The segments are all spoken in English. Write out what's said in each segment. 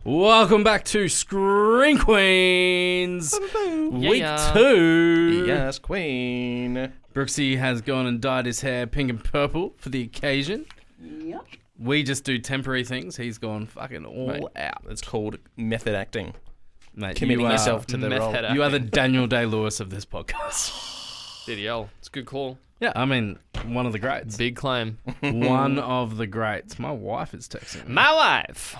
Welcome back to Screen Queens, week 2. Yes, Queen. Brooksy has gone and dyed his hair pink and purple for the occasion. Yep. We just do temporary things. He's gone fucking all out. It's called method acting. Mate, Committing yourself to the role. You are the Daniel Day-Lewis of this podcast. DDL. It's a good call. Yeah, I mean, one of the greats. Big claim. One of the greats. My wife is texting me. My wife.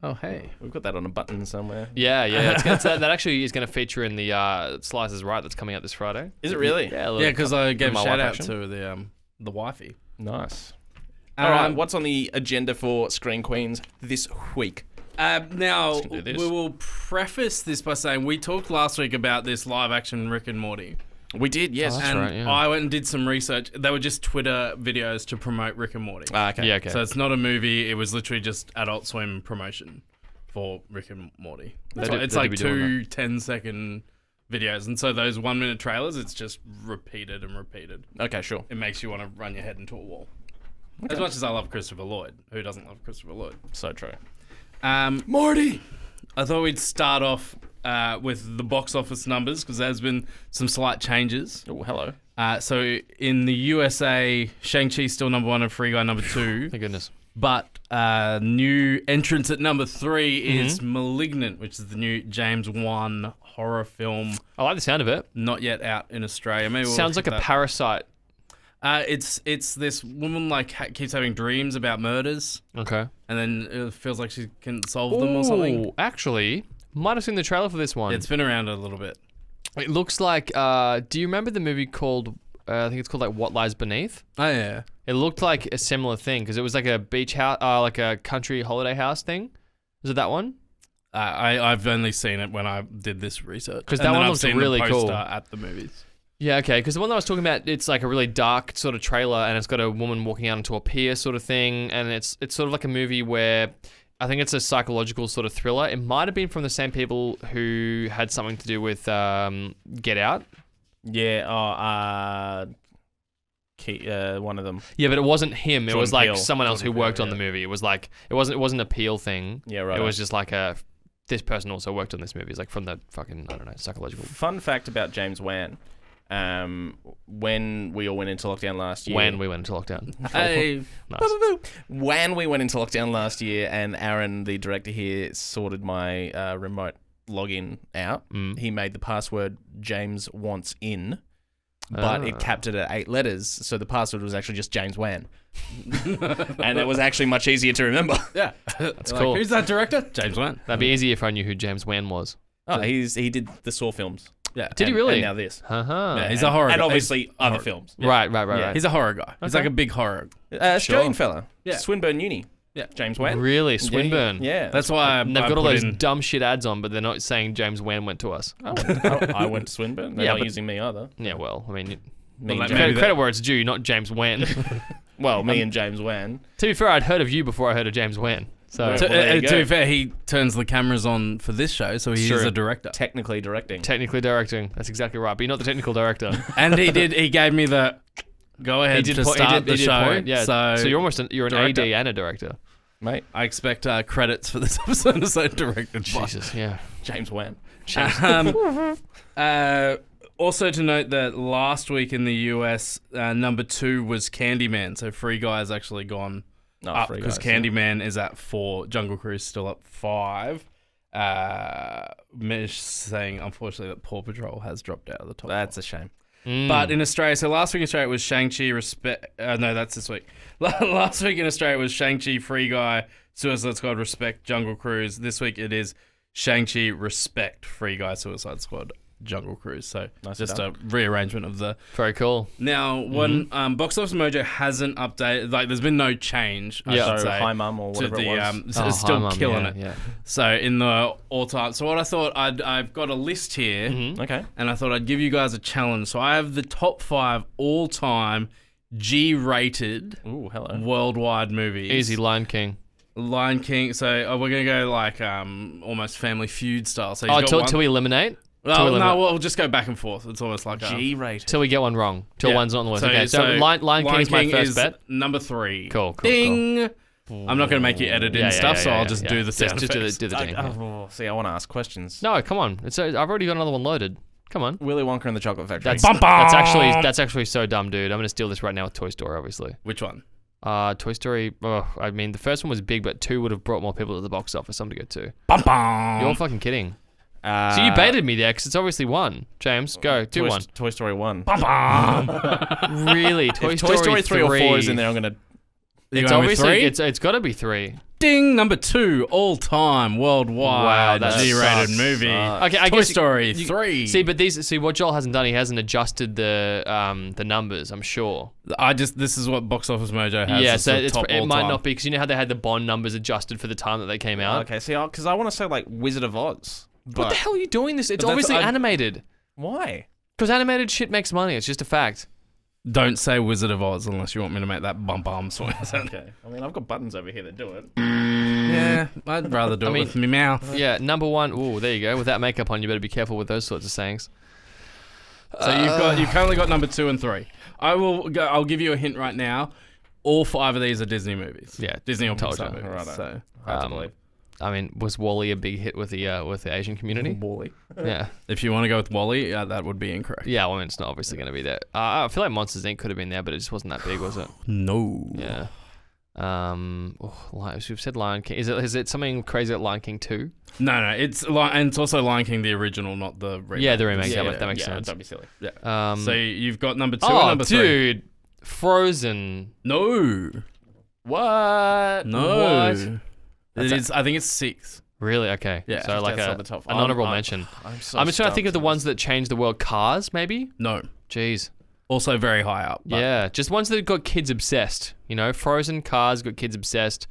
Oh, hey. We've got that on a button somewhere. Yeah. That actually is going to feature in the Slices Right that's coming out this Friday. Is it really? Yeah, because I gave a my shout wife out action. to the wifey. Nice. All right, what's on the agenda for Screen Queens this week? Now, do this. we will preface this by saying we talked last week about this live-action Rick and Morty. We did, yes. That's And right, yeah. I went and did some research. They were just Twitter videos to promote Rick and Morty. Okay. Yeah, okay. So it's not a movie. It was literally just Adult Swim promotion for Rick and Morty. It's they like do be doing 2 10-second videos. And so those 1-minute trailers, it's just repeated and repeated. Okay, sure. It makes you want to run your head into a wall. As much as I love Christopher Lloyd. Who doesn't love Christopher Lloyd? So true. Morty! I thought we'd start off with the box office numbers because there's been some slight changes. Oh, hello. So in the USA, Shang-Chi's still number 1 and Free Guy number 2. Thank goodness. But new entrance at number 3 is Malignant, which is the new James Wan horror film. I like the sound of it. Not yet out in Australia. Maybe we'll Sounds like check a that. Parasite. It's this woman keeps having dreams about murders, Okay. and then it feels like she can solve them or something. Ooh, actually, might have seen the trailer for this one. It's been around a little bit. It looks like, do you remember the movie called, I think it's called like What Lies Beneath? Oh yeah. It looked like a similar thing because it was like a beach house, like a country holiday house thing. Was it that one? I've only seen it when I did this research. 'Cause And that then one I've looks seen really the cool. poster at the movies. Yeah, okay, because the one that I was talking about, it's like a really dark sort of trailer, and it's got a woman walking out into a pier sort of thing, and it's sort of like a movie where I think it's a psychological sort of thriller. It might have been from the same people who had something to do with Get Out. Yeah, one of them. Yeah, but it wasn't him. It Jordan was like Peele. someone else who Jordan worked Peele, on the yeah. movie. It was like it wasn't a Peele thing. Yeah, right. It was just like this person also worked on this movie. It's like from the fucking, I don't know, psychological. Fun fact about James Wan. When we all went into lockdown last year. When we went into lockdown. Hey, Nice. When we went into lockdown last year and Aaron, the director here, sorted my remote login out, he made the password James Wants In, but it capped it at 8 letters, so the password was actually just James Wan. And it was actually much easier to remember. yeah, That's cool. Who's that director? James Wan. That'd be easier if I knew who James Wan was. Oh, he did the Saw films. Yeah. Did he really? And now this. Yeah, he's a horror. And guy. obviously other films. Right. Yeah. He's a horror guy. He's Okay. like a big horror. Australian fella. Yeah. Swinburne Uni. Yeah. James Wan. Really? Swinburne? Yeah. That's why And they've I got all put those in- dumb shit ads on, but they're not saying James Wan went to us. I went to Swinburne. They're Yeah, not but- using me either. Yeah, well, I mean, Me Well, and that James- maybe credit where it's due, not James Wan. well, me and James Wan. To be fair, I'd heard of you before I heard of James Wan. So Well, To, there you to go. be fair, he turns the cameras on for this show, so he is True. a director. Technically directing. technically directing. That's exactly right. But you're not the technical director. And he gave me the go ahead to start the show. point. Yeah. So you're almost you're an director. AD and a director. Mate, I expect credits for this episode to say directed by Jesus, yeah. James Wan. Also to note that last week in the US, number 2 was Candyman. So Free Guy has actually gone up Free because Guys, yeah. Candyman is at 4. Jungle Cruise still at 5. Mish saying, unfortunately, that Paw Patrol has dropped out of the top. That's a shame. But in Australia, so last week in Australia it was Shang-Chi, no, that's this week. Last week in Australia it was Shang-Chi, Free Guy, Suicide Squad, Respect, Jungle Cruise. This week it is Shang-Chi, Respect, Free Guy, Suicide Squad, Jungle Cruise. So Nice just done. a rearrangement of the... Very cool. Now, when Box Office Mojo hasn't updated, like there's been no change, I Yeah. should So say. Hi Mum or to whatever it was. so Oh, it's still hi, Mum. killing Yeah, it. yeah. So in the all-time... So what I thought, I've got a list here, Okay. and I thought I'd give you guys a challenge. So I have the top 5 all-time G-rated Ooh, hello. worldwide movies. Easy, Lion King. Lion King. So we're gonna go like almost Family Feud style. So Oh, you've got till we eliminate? well, we no, we'll just go back and forth. It's almost like G-rated. Till we get one wrong. Till Yeah. one's not on the list. So- Okay, so so Lion King is my first is bet. number 3. Cool. Ding. I'm not going to make you edit in stuff, so I'll just do the sound effects. Do the ding. See, I want to ask questions. No, come on. I've already got another one loaded. Come on. Willy Wonka and the Chocolate Factory. That's actually so dumb, dude. I'm going to steal this right now with Toy Story, obviously. Which one? Toy Story. I mean, the first one was big, but 2 would have brought more people to the box office. Something to go to. Bum, bum. You're fucking kidding. So you baited me there because it's obviously 1. James, go. Do 1. Toy Story 1. Bum, bum. Really? Toy Story 3 or 4 is in there, I'm going to... It's obviously it's got to be 3. Ding, number 2, all-time worldwide G-rated movie. Okay, I Toy guess Story 3. See, what Joel hasn't done, he hasn't adjusted the numbers. I'm sure. This is what Box Office Mojo has. Yeah, so it might not be because you know how they had the Bond numbers adjusted for the time that they came out. Okay, see, because I want to say like Wizard of Oz. What the hell are you doing this? It's obviously animated. Why? Because animated shit makes money. It's just a fact. Don't say Wizard of Oz unless you want me to make that bum swing. Okay. I mean, I've got buttons over here that do it. Yeah, I'd rather do it with my mouth. Yeah, number 1. Ooh, there you go. With that makeup on, you better be careful with those sorts of sayings. So you've currently got number 2 and 3. I'll give you a hint right now. All 5 of these are Disney movies. Yeah, Disney or told Pixar you. movies. Right, So hard to believe. I mean, was WALL-E a big hit with the Asian community? WALL-E. Yeah. if you want to go with WALL-E, that would be incorrect. Yeah, well, I mean, it's not obviously going to be there. I feel like Monsters Inc. could have been there, but it just wasn't that big, was it? No. Yeah. We've said Lion King. Is it something crazy at Lion King 2? No. It's also Lion King the original, not the remake. Yeah, the remake. That makes sense. Don't be silly. Yeah. So you've got number 2 and number 3. Dude, Frozen. No. What? No. What? It is. I think it's 6. Really? Okay. Yeah. So like Outside the top an five. honorable mention. I'm just trying to think of the ones that changed the world. Cars, maybe? No. Jeez. Also very high up. Yeah, just ones that got kids obsessed. You know, Frozen, Cars got kids obsessed.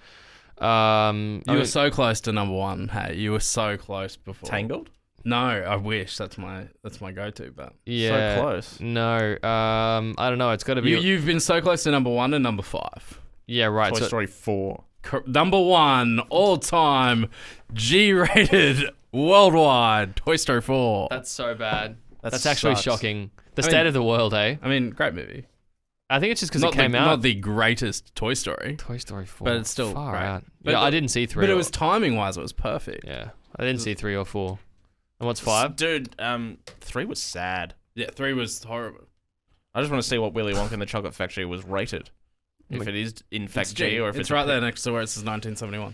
You were so close to number 1. Hey, you were so close before. Tangled? No, I wish that's my go-to, but yeah, so close. No, I don't know. It's got to be. You've been so close to number 1 and number 5. Yeah, right. Toy Story 4. Number 1 all-time G-rated worldwide Toy Story 4. That's so bad. That That's actually sucks. shocking. The state of the world, eh? I mean, great movie. I think it's just because it came out. Not the greatest Toy Story. Toy Story 4. But it's still far great. out. But Yeah, I didn't see 3. But it was timing-wise, it was perfect. Yeah, I didn't see 3 or 4. And what's 5? Dude, 3 was sad. Yeah, 3 was horrible. I just want to see what Willy Wonka and the Chocolate Factory was rated. If it is in fact G, or if it's right there next to where it says 1971.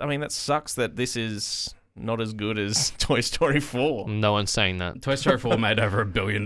I mean, that sucks that this is not as good as Toy Story 4. No one's saying that. Toy Story 4 made over $1 billion.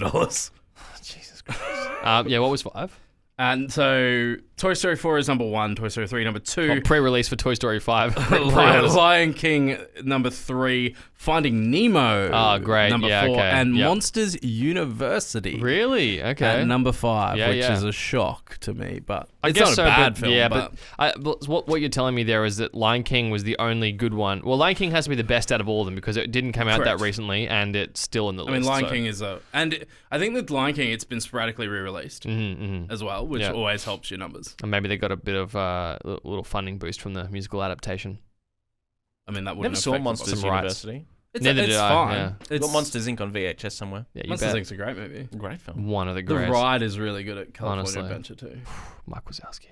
Jesus Christ. Yeah, what was 5? And so Toy Story 4 is number 1, Toy Story 3 number 2. Pre-release for Toy Story 5. Lion King number 3, Finding Nemo. Oh, great. Number 4, okay. and Monsters University. Really? Okay. At number 5, Yeah, which yeah. is a shock to me, but I it's guess not so, a bad but, film. Yeah, but but what you're telling me there is that Lion King was the only good one. Well, Lion King has to be the best out of all of them because it didn't come out Correct. that recently, and it's still in the list. I mean, Lion so. King is I think that Lion King, it's been sporadically re-released as well, which always helps your numbers. And maybe they got a bit of a little funding boost from the musical adaptation. I mean, that wouldn't Never saw affect Monsters the box. University. Neither did I, fine. yeah. It's Got Monsters Inc. on VHS somewhere. Yeah, you Monsters bet. Inc.'s a great movie. Great film. One of the The greatest. ride is really good at California Honestly. Adventure too. Mike Wazowski.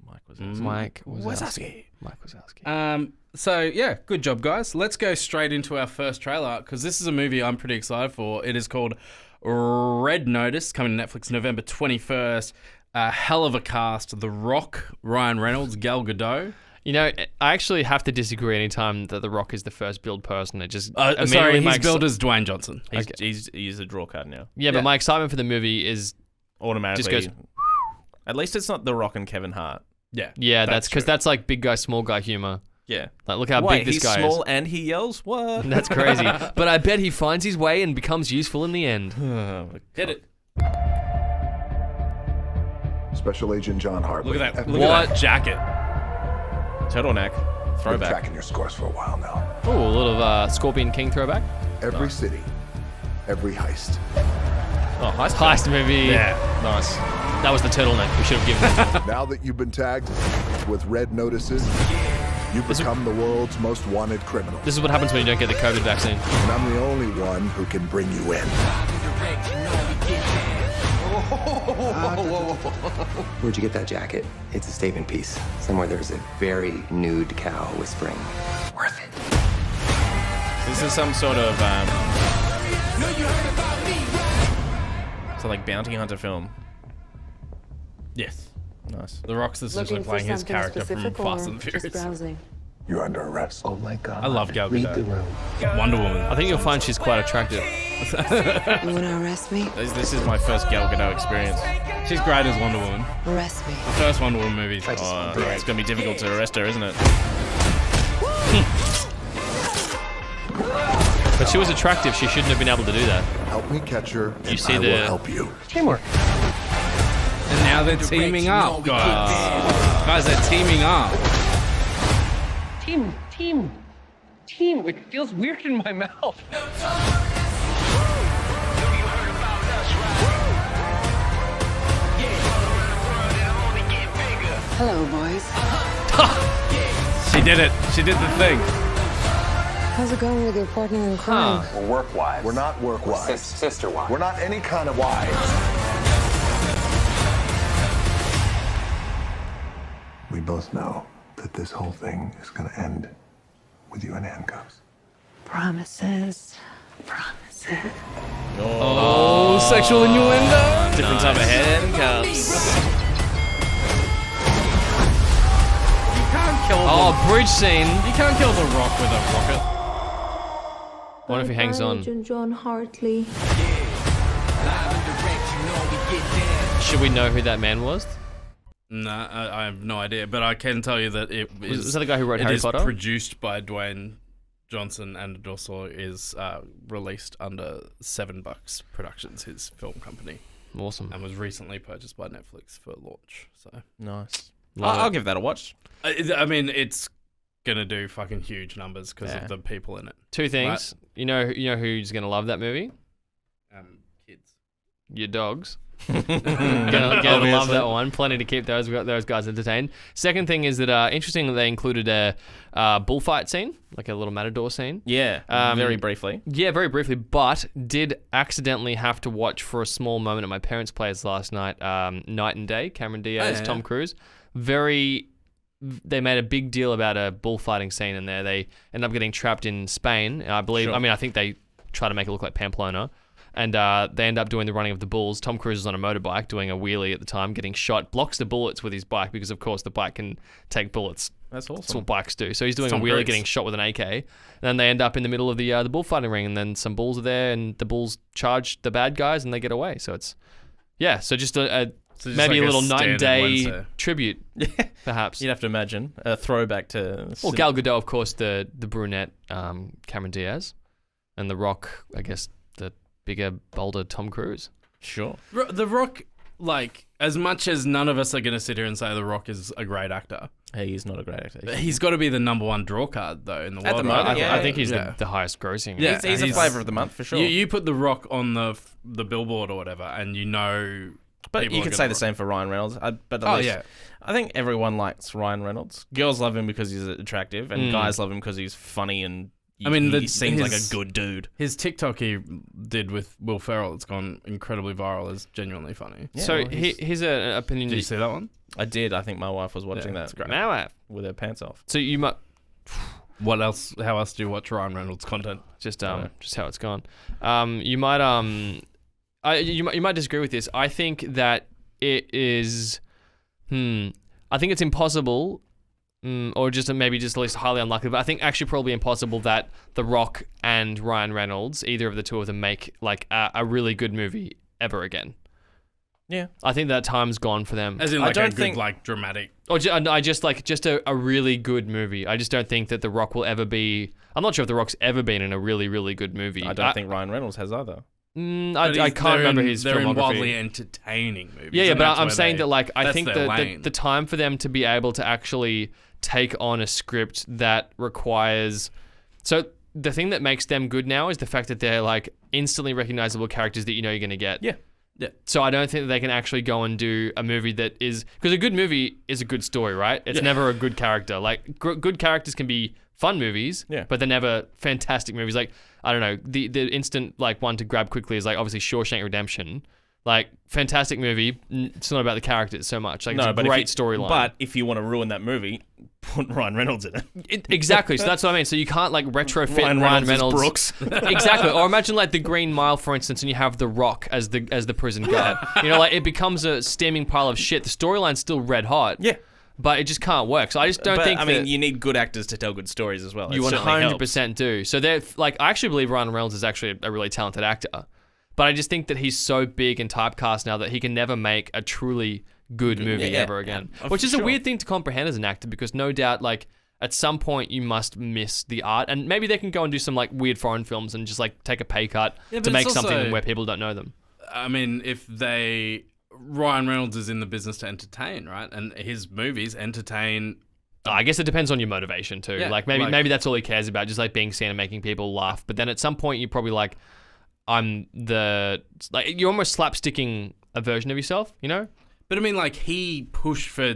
Mike was Mike Wazowski. So yeah, good job, guys. Let's go straight into our first trailer because this is a movie I'm pretty excited for. It is called Red Notice, coming to Netflix November 21st. A hell of a cast: The Rock, Ryan Reynolds, Gal Gadot. You know, I actually have to disagree anytime that The Rock is the first billed person. It just Sorry, immediately he's billed as Dwayne Johnson. He's a draw card now. Yeah, but my excitement for the movie is Automatically. Just goes- At least it's not The Rock and Kevin Hart. Yeah, that's because that's like big guy, small guy humor. Yeah. Like, look how Wait, big this he's guy small is. and he yells? What? That's crazy. But I bet he finds his way and becomes useful in the end. Hit it. Special Agent John Hartley. Look at that. FBI. Look at that jacket. Turtleneck. Been Throwback. tracking your scores for a while now. Oh, a little Scorpion King throwback. Every city, every heist. Oh, Heist movie. Yeah. Nice. That was the turtleneck we should have given him. Now that you've been tagged with red notices, you become the world's most wanted criminal. This is what happens when you don't get the COVID vaccine. And I'm the only one who can bring you in. Where'd you get that jacket? It's a statement piece. Somewhere there's a very nude cow whispering, worth it. This is some sort of so like bounty hunter film. Yes. Nice. The Rock's essentially playing his character from Fast and Furious. You're under arrest. Oh my God. I love Gal Read the Gadot. room. Wonder Woman. I think you'll find she's quite attractive. You wanna arrest me? This is my first Gal Gadot experience. She's great as Wonder Woman. Arrest me. The first Wonder Woman movie. Oh, it's gonna be difficult to arrest her, isn't it? But she was attractive. She shouldn't have been able to do that. Help me catch her, and see I the- will help you. Teamwork. And now they're teaming up, guys. Guys, they're teaming up. Team. It feels weird in my mouth. Hello, boys. She did it. She did the thing. How's it going with your partner in crime? We're work wives. We're not work wives. Sister wife. We're not any kind of wives. We both know that this whole thing is going to end with you in handcuffs. Promises. Oh, sexual innuendo. Different type of handcuffs. You can't kill the, Oh, bridge scene. you can't kill the Rock with a rocket. What if he hangs on? Agent John Hartley. Should we know who that man was? Nah, I have no idea, but I can tell you that it is. Was that the guy who wrote Harry Potter? It is produced by Dwayne Johnson, and it also is released under $7 Productions, his film company, Awesome. and was recently purchased by Netflix for launch. So, Nice. Love I'll it. give that a watch. I mean, it's gonna do fucking huge numbers because Yeah. of the people in it. Two things. You know who's gonna love that movie? Kids. Your dogs. gonna love that one. Plenty to keep those guys entertained. Second thing is that interesting that they included a bullfight scene, like a little matador scene. Yeah, very briefly. Yeah, very briefly, but did accidentally have to watch for a small moment at my parents' place last night. Night and Day, Cameron Diaz, Tom Cruise. They made a big deal about a bullfighting scene in there. They end up getting trapped in Spain. I believe. Sure. I mean, I think they try to make it look like Pamplona. And they end up doing the running of the bulls. Tom Cruise is on a motorbike doing a wheelie at the time, getting shot, blocks the bullets with his bike because, of course, the bike can take bullets. That's awesome. That's what bikes do. So he's doing Tom a wheelie, Cruise. getting shot with an AK. And then they end up in the middle of the bullfighting ring, and then some bulls are there, and the bulls charge the bad guys, and they get away. So it's, yeah. So just So just maybe like a little Night standard and Day Wednesday. tribute, perhaps. You'd have to imagine a throwback to. Well, Gal Gadot, of course, the brunette, Cameron Diaz, and The Rock, I guess, the bigger, bolder Tom Cruise. Sure. The Rock, like, as much as none of us are gonna sit here and say The Rock is a great actor, Hey, he's not a great actor. he's got to be the #1 draw card though in the At world. the right? moment, yeah. I think he's Yeah. the highest grossing. Yeah. He's a he's- flavour of the month for sure. You put The Rock on the billboard or whatever, and you know. But people you are could gonna say the rock. same for Ryan Reynolds. But at Oh, least, yeah. I think everyone likes Ryan Reynolds. Girls love him because he's attractive, and guys love him because he's funny and I mean, he seems like a his- good dude. His TikTok he did with Will Ferrell, it's gone incredibly viral. Is genuinely funny. Yeah, So well, he's- here's an opinion. Did you see that one? I did. I think my wife was watching Yeah, that it's great. Now I have. with her pants off. So you might What else? How else do you watch Ryan Reynolds content? just how it's gone. You might you might disagree with this. I think that it is. I think it's impossible, or just maybe just at least highly unlikely. But I think actually probably impossible that The Rock and Ryan Reynolds, either of the two of them, make like a really good movie ever again. Yeah. I think that time's gone for them. As in, I like, don't a good, think- like, dramatic. Or I just like just a really good movie. I just don't think that The Rock will ever be. I'm not sure if The Rock's ever been in a really, really good movie. I don't think Ryan Reynolds has either. I can't remember his They're in filmography. wildly entertaining movies. Yeah, and but that's I'm where saying that like I that's think their that lane. the time for them to be able to actually take on a script that requires. So the thing that makes them good now is the fact that they're like instantly recognizable characters that you know you're going to get. Yeah. Yeah. So I don't think that they can actually go and do a movie that is because a good movie is a good story, right? It's never a good character. Like good characters can be fun movies, but they're never fantastic movies. Like I don't know, the instant like one to grab quickly is like obviously Shawshank Redemption. Like, fantastic movie. It's not about the characters so much. Like, it's a but great storyline. But if you want to ruin that movie, put Ryan Reynolds in it. Exactly. So that's what I mean. So you can't, like, retrofit Ryan Ryan Reynolds Reynolds. is Brooks. Exactly. Or imagine, like, the Green Mile, for instance, and you have The Rock as the prison guard. You know, like, it becomes a steaming pile of shit. The storyline's still red hot. Yeah. But it just can't work. So I just don't think I mean, that you need good actors to tell good stories as well. you It certainly 100% do. So they're, like, I actually believe Ryan Reynolds is actually a really talented actor. But I just think that he's so big and typecast now that he can never make a truly good movie ever again. Yeah, Which is for a sure. weird thing to comprehend as an actor, because no doubt, like, at some point you must miss the art. And maybe they can go and do some, like, weird foreign films and just, like, take a pay cut Yeah, to but make it's something also- where people don't know them. I mean, Ryan Reynolds is in the business to entertain, right? And his movies entertain. I guess it depends on your motivation too. Yeah, like maybe that's all he cares about, just like being seen and making people laugh. But then at some point you're probably like, you're almost slapsticking a version of yourself, you know? But I mean, like, he pushed for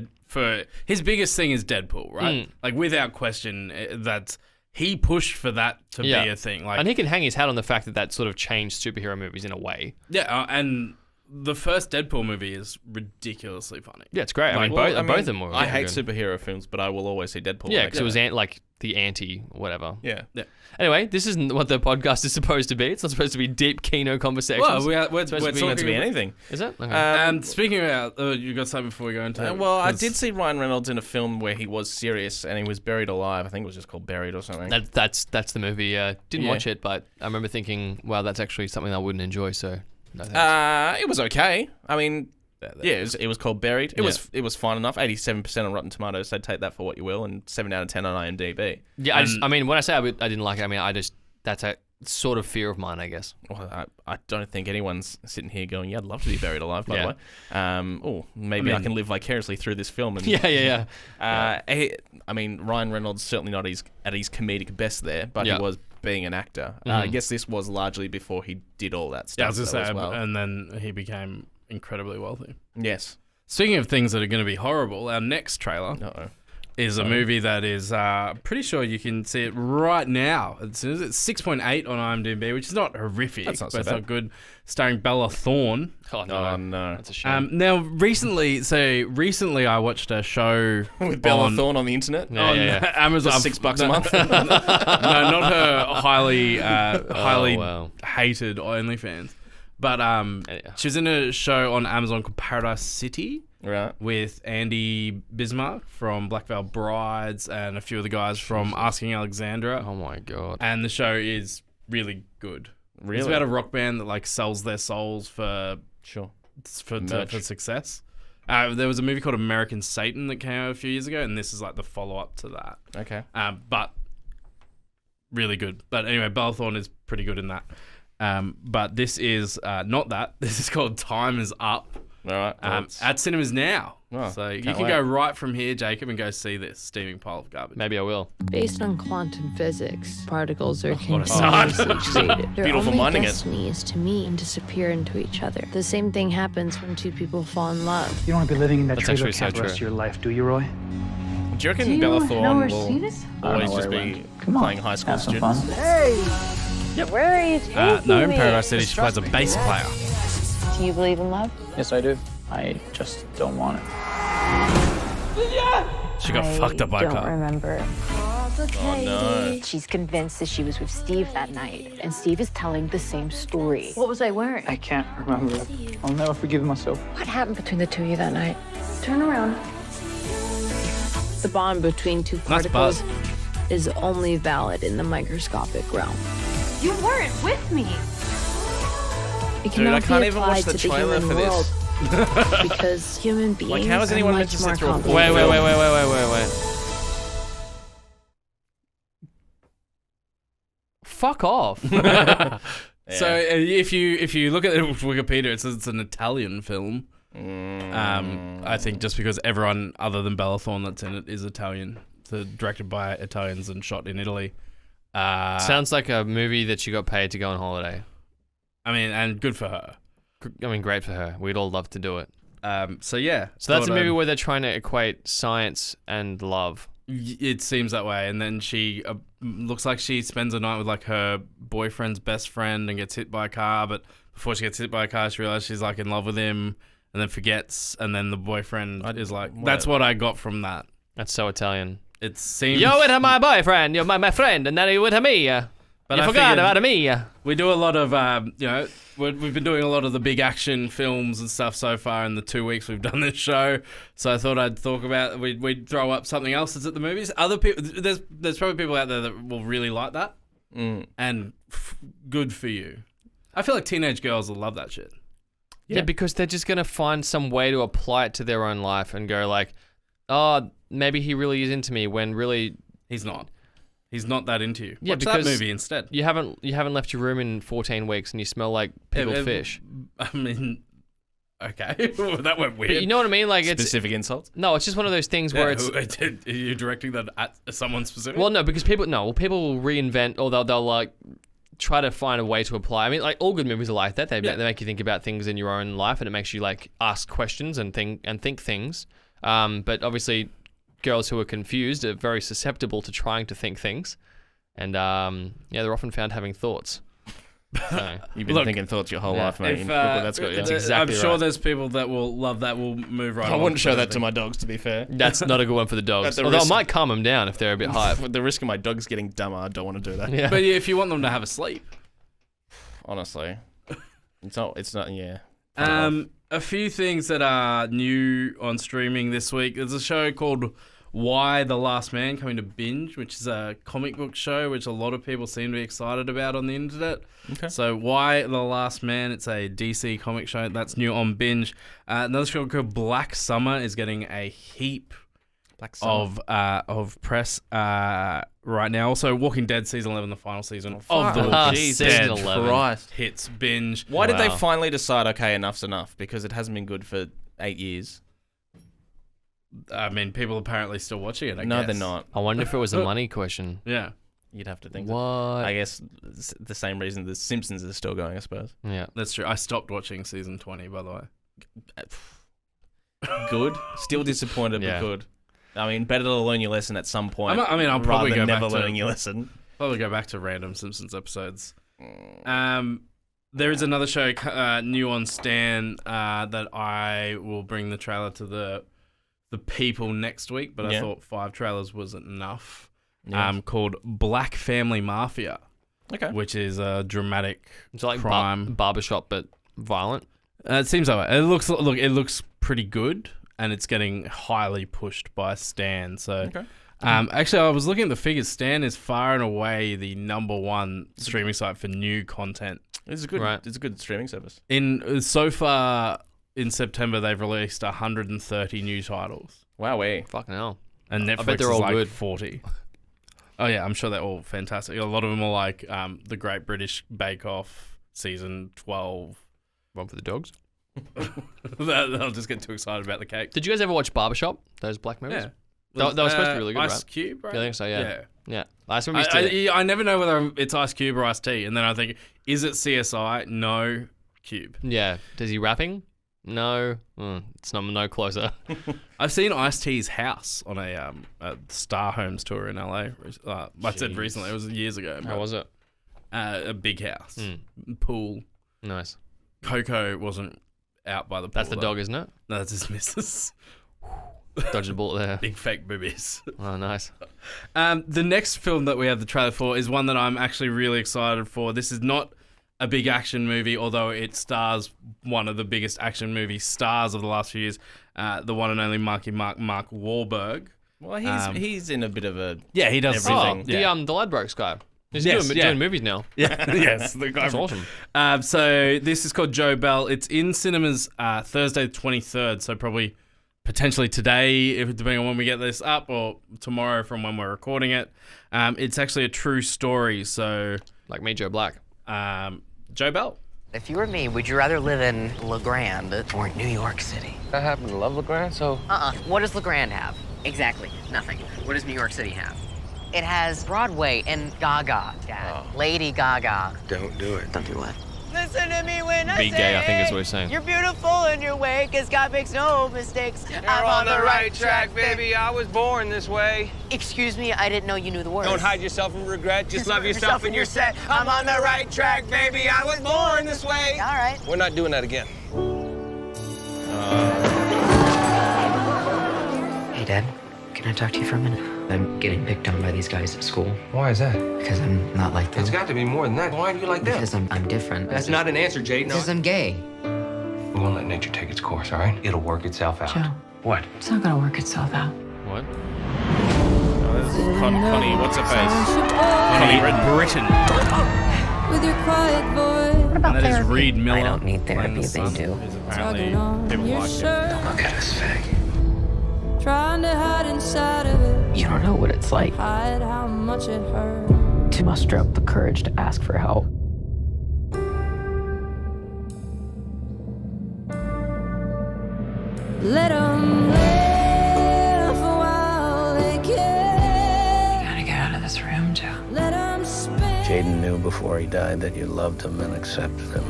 his biggest thing is Deadpool, right? Like, without question, that he pushed for that to be a thing. Like, And he can hang his hat on the fact that sort of changed superhero movies in a way. yeah, and the first Deadpool movie is ridiculously funny. Yeah, it's great. I mean, Well, both of them were. I really hate good. superhero films, but I will always see Deadpool. Yeah, like because it that. was like the anti whatever. Yeah. Anyway, this isn't what the podcast is supposed to be. It's not supposed to be deep kino conversations. Well, we're supposed to be Meant to be talking. anything. Is it? Okay. And speaking about, you got something before we go into it? Well, I 'Cause- did see Ryan Reynolds in a film where he was serious and he was buried alive. I think it was just called Buried or something. That's the movie. Didn't Yeah. watch it, but I remember thinking, wow, that's actually something I wouldn't enjoy. So, no thanks. It was okay. I mean, yeah, it was called Buried. It Yeah. was fine enough. 87% on Rotten Tomatoes, so take that for what you will, and 7 out of 10 on IMDb. Yeah, I mean, when I say I didn't like it, I mean, that's a sort of fear of mine, I guess. Well, I don't think anyone's sitting here going, "Yeah, I'd love to be buried alive." By Yeah. the way, maybe I can live vicariously through this film. And, Yeah. I mean, Ryan Reynolds certainly not at his comedic best there, but Yeah. he was being an actor. I guess this was largely before he did all that stuff. Yeah, I was gonna though, say, as well. and then he became incredibly wealthy. Yes. Speaking of things that are going to be horrible, our next trailer Uh-oh. is a movie that is pretty sure you can see it right now. It's 6.8 on IMDb, which is not horrific, That's not so but it's bad. not good. Starring Bella Thorne. Oh no, Oh, no. that's a shame. Now, recently I watched a show With Bella on, Thorne on the internet. Yeah, on yeah. Amazon. For $6 a month. No, not her highly wow. hated OnlyFans. But she was in a show on Amazon called Paradise City Right. with Andy Bismarck from Black Veil Brides and a few of the guys from Asking Alexandra. Oh my god. And the show is really good. Really? It's about a rock band that like sells their souls for Sure. for success. There was a movie called American Satan that came out a few years ago, and this is like the follow-up to that. Okay. But really good. But anyway, Bella Thorne is pretty good in that. But this is not that. This is called Time Is Up All right. Well, at cinemas now. Oh, So you can't can wait. go right from here, Jacob, and go see this steaming pile of garbage. Maybe I will. Based on quantum physics, particles are what a start. continuously created. Their Beautiful only minding it. destiny is to meet and disappear into each other. The same thing happens when two people fall in love. You don't want to be living in that That's trailer actually so camp the rest of true. your life, do you, Roy? do you reckon Do you Bella know Thorne where will she is? always just where he be went. Come on, playing high school have some students? fun. Where are you taking No, in me? Paradise City, she plays a bass player. Do you believe in love? Yes, I do. I just don't want it. She got fucked up by a I don't car. remember. Oh no. She's convinced that she was with Steve that night, and Steve is telling the same story. What was I wearing? I can't remember it. I'll never forgive myself. What happened between the two of you that night? Turn around. The bond between two Nice particles is only valid in the microscopic realm. You weren't with me. It Dude, cannot I can't be even watch applied the to the trailer human for this. world because human beings Like, how is anyone are meant to much sit more through a full complicated. Wait. Fuck off. So if you look at it with Wikipedia, it says it's an Italian film. I think just because everyone other than Bella Thorne that's in it is Italian. So directed by Italians and shot in Italy. Sounds like a movie that she got paid to go on holiday. I mean, and good for her. I mean, great for her. We'd all love to do it. So yeah. So that's a thought, movie where they're trying to equate science and love. It seems that way, and then she looks like she spends a night with like her boyfriend's best friend and gets hit by a car, but before she gets hit by a car, she realizes she's like in love with him, and then forgets, and then the boyfriend is like, that's what I got from that. That's so Italian. It seems You're with my boyfriend, you're my friend, and then you're with me. But you forgot about me. We do a lot of, we've been doing a lot of the big action films and stuff so far in the 2 weeks we've done this show. So I thought I'd talk about, we'd throw up something else that's at the movies. Other people, there's probably people out there that will really like that. And good for you. I feel like teenage girls will love that shit. Yeah, because they're just going to find some way to apply it to their own life and go like, oh, maybe he really is into me when really... He's not. He's not that into you. Yeah, Watch because that movie instead. You haven't left your room in 14 weeks and you smell like pickled fish. I mean, okay. That went weird. But you know what I mean? Like Specific insults? No, it's just one of those things where it's... Are you directing that at someone specific? Well, no, because people will reinvent or they'll like try to find a way to apply. I mean, like all good movies are like that. They make you think about things in your own life and it makes you like ask questions and think things. But obviously... girls who are confused are very susceptible to trying to think things, and they're often found having thoughts. So, You've been thinking thoughts your whole life, mate. That's exactly I'm sure there's people that will love that. Will move right. I wouldn't show that to my dogs, to be fair. That's not a good one for the dogs. Although I might calm them down if they're a bit hype. With the risk of my dogs getting dumber, I don't want to do that. Yeah. But if you want them to have a sleep, honestly, it's not. Yeah. A few things that are new on streaming this week. There's a show called Why the Last Man coming to Binge, which is a comic book show which a lot of people seem to be excited about on the internet. Okay. So Why the Last Man, it's a DC comic show that's new on Binge. Another show called Black Summer is getting a heap of press right now. Also, Walking Dead season 11, the final season of The Walking Dead, Christ. hits Binge. Why did they finally decide, okay, enough's enough? Because it hasn't been good for 8 years. I mean, people apparently still watching it, I guess. No, they're not. I wonder if it was a money question. Yeah. You'd have to think. What? I guess the same reason The Simpsons is still going, I suppose. Yeah. That's true. I stopped watching season 20, by the way. Good. Still disappointed, but good. I mean, better to learn your lesson at some point. I'll probably go never back learning your lesson. Probably go back to random Simpsons episodes. There is another show new on Stan that I will bring the trailer to the people next week, but I thought 5 trailers wasn't enough. Yes. Called Black Family Mafia. Okay. Which is a dramatic crime barbershop, but violent. It seems that way. It looks pretty good. And it's getting highly pushed by Stan. So, actually, I was looking at the figures. Stan is far and away the #1 streaming site for new content. It's good. Right. It's a good streaming service. So far in September, they've released 130 new titles. Wow, fucking hell! And Netflix I bet they're is all like good. 40. Oh yeah, I'm sure they're all fantastic. A lot of them are like the Great British Bake Off season 12. One for the dogs. They'll just get too excited about the cake. Did you guys ever watch Barbershop? Those black movies? Yeah. That was supposed to be really good, Ice right? Cube, right? Yeah, I think so, yeah. Yeah. I never know whether it's Ice Cube or Ice T, and then I think, is it CSI? No, Cube. Yeah. Does he rapping? No. It's not no closer. I've seen Ice T's house on a Star Homes tour in LA. I said recently, it was years ago. How was it? A big house. Pool. Nice. Coco wasn't out by the pool. That's the dog, isn't it? No, that's his missus. Dodged a bullet there. Big fake boobies. Oh, nice. The next film that we have the trailer for is one that I'm actually really excited for. This is not a big action movie, although it stars one of the biggest action movie stars of the last few years, the one and only Mark Wahlberg. Well, he's in a bit of a he does everything. The Ladbrokes guy. He's doing movies now. Yeah, yes, the guy. That's awesome. So this is called Joe Bell. It's in cinemas Thursday the 23rd, so probably potentially today, depending on when we get this up, or tomorrow from when we're recording it. It's actually a true story. So, like me, Joe Black. Joe Bell. If you were me, would you rather live in La Grande or New York City? I happen to love La Grande, so... What does La Grande have? Exactly, nothing. What does New York City have? It has Broadway and Gaga, Dad. Lady Gaga. Don't do it. Don't do what? Listen to me when I Be say gay, I think is what he's saying. You're beautiful in your way, 'cause God makes no mistakes. You're on the right track, baby. I was born this way. Excuse me, I didn't know you knew the words. Don't hide yourself from regret. Just love yourself and you're set. I'm on the right track, baby. I was born this way. All right. We're not doing that again. Hey, Dad, can I talk to you for a minute? I'm getting picked on by these guys at school. Why is that? Because I'm not like them. It's got to be more than that. Why are you like that? Because I'm different. That's not an answer, Jade. No. Because I'm gay. We're gonna let nature take its course, all right? It'll work itself out. Joe. What? It's not gonna work itself out. What? Oh, this is Connie, what's her face? Connie Britton. With your quiet voice. What about And that is therapy? Reed Miller. I don't need therapy, playing the they son, do. who's apparently people like him. Look at us, fag. Trying to hide inside of it. You don't know what it's like Hide how much it hurts. to muster up the courage to ask for help. Let them live while they can. You gotta get out of this room, Joe. Let them spin. Jaden knew before he died that you loved him and accepted him.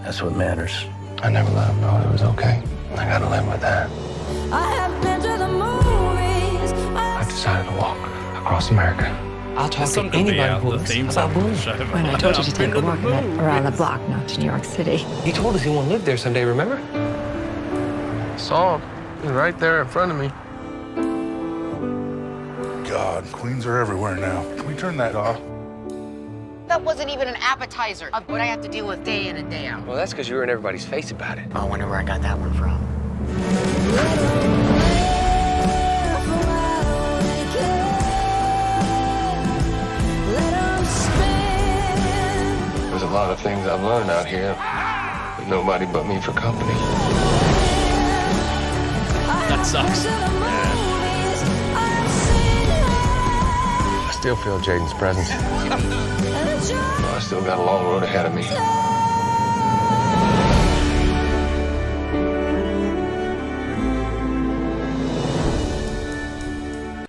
That's what matters. I never let him know it was okay. I gotta live with that. I have been to the movies. I decided to walk across America. I'll talk This song to could be anybody who the looks theme about song for the Blue. show. When I told you to take a walk around the block, not to New York City. He told us he wanted to live there someday, remember? Saw him. He's right there in front of me. God, queens are everywhere now. Can we turn that off? That wasn't even an appetizer of what I have to deal with day in and day out. Well, that's because you were in everybody's face about it. I wonder where I got that one from. There's a lot of things I've learned out here, with nobody but me for company. That sucks. I still feel Jaden's presence. I still got a long road ahead of me.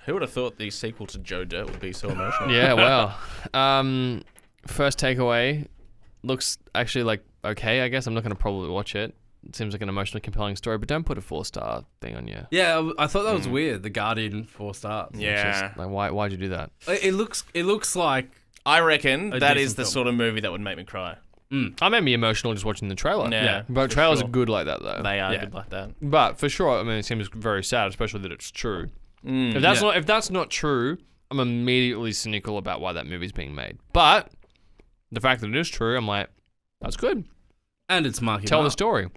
Who would have thought the sequel to Joe Dirt would be so emotional? Yeah, wow. First takeaway looks actually like okay, I guess. I'm not going to probably watch it. It seems like an emotionally compelling story, but don't put a 4-star thing on you. Yeah, I thought that was weird. The Guardian 4 stars. Yeah. Like, why'd you do that? It looks like I reckon A that decent is the film. sort of movie that would make me cry. I made me emotional just watching the trailer. Yeah, But for trailers sure. are good like that, though. They are Yeah. good like that. But for sure, I mean, it seems very sad, especially that it's true. Mm, If that's not true, I'm immediately cynical about why that movie's being made. But the fact that it is true, I'm like, that's good. and it's Marky Tell the Mark. story.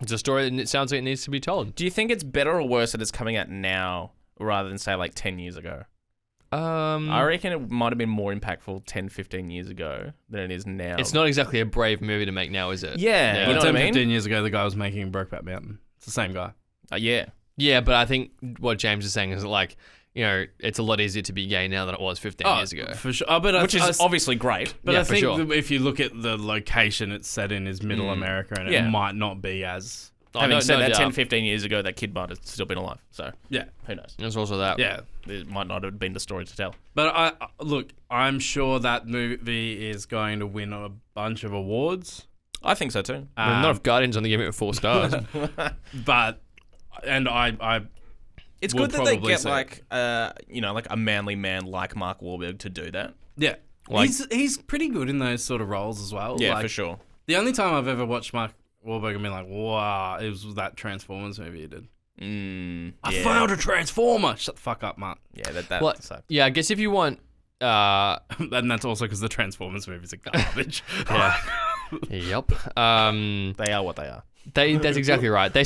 It's a story and it sounds like it needs to be told. Do you think it's better or worse that it's coming out now rather than, say, like 10 years ago? I reckon it might have been more impactful 10, 15 years ago than it is now. It's not exactly a brave movie to make now, is it? Yeah, you know But what I 10, mean? 15 years ago, the guy was making Brokeback Mountain. It's the same guy. Yeah. Yeah, but I think what James is saying is that, like, you know, it's a lot easier to be gay now than it was 15 years ago. For sure. Oh, but Which is obviously great. But Yeah, I for think sure. if you look at the location it's set in is Middle America, and Yeah. it might not be as... Having said that, doubt. 10, 15 years ago, that kid might have still been alive. So, Yeah. who knows? There's also that. Yeah. It might not have been the story to tell. But look, I'm sure that movie is going to win a bunch of awards. I think so too. I mean, not if Guardians only give it 4 stars. But, and I It's would good that they probably get say- like, like a manly man like Mark Wahlberg to do that. yeah. Like- he's pretty good in those sort of roles as well. Yeah, Like, for sure. The only time I've ever watched Mark Wahlberg and been like, wow, it was that Transformers movie he did. I yeah. failed a Transformer. Shut the fuck up, Mark. Yeah, that Well, sucks. yeah, I guess if you want... And that's also because the Transformers movies are garbage. Yeah. Yep. They are what they are. That's exactly right. They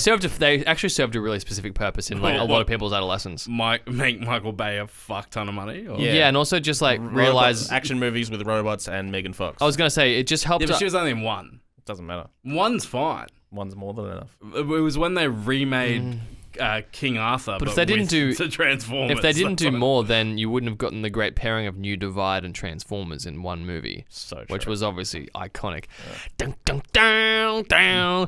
actually served a really specific purpose in like a lot of people's adolescence. Make Michael Bay a fuck ton of money. Or? Yeah. Yeah, and also just like realize. Action movies with robots and Megan Fox. I was gonna say it just helped. Yeah, but she was only in one. Doesn't matter. One's fine. One's more than enough. It was when they remade King Arthur. But if they didn't with do the Transformers, if they didn't that's do what- more, then you wouldn't have gotten the great pairing of New Divide and Transformers in one movie. So true. Which was obviously iconic. Dun, dun, dun, dun.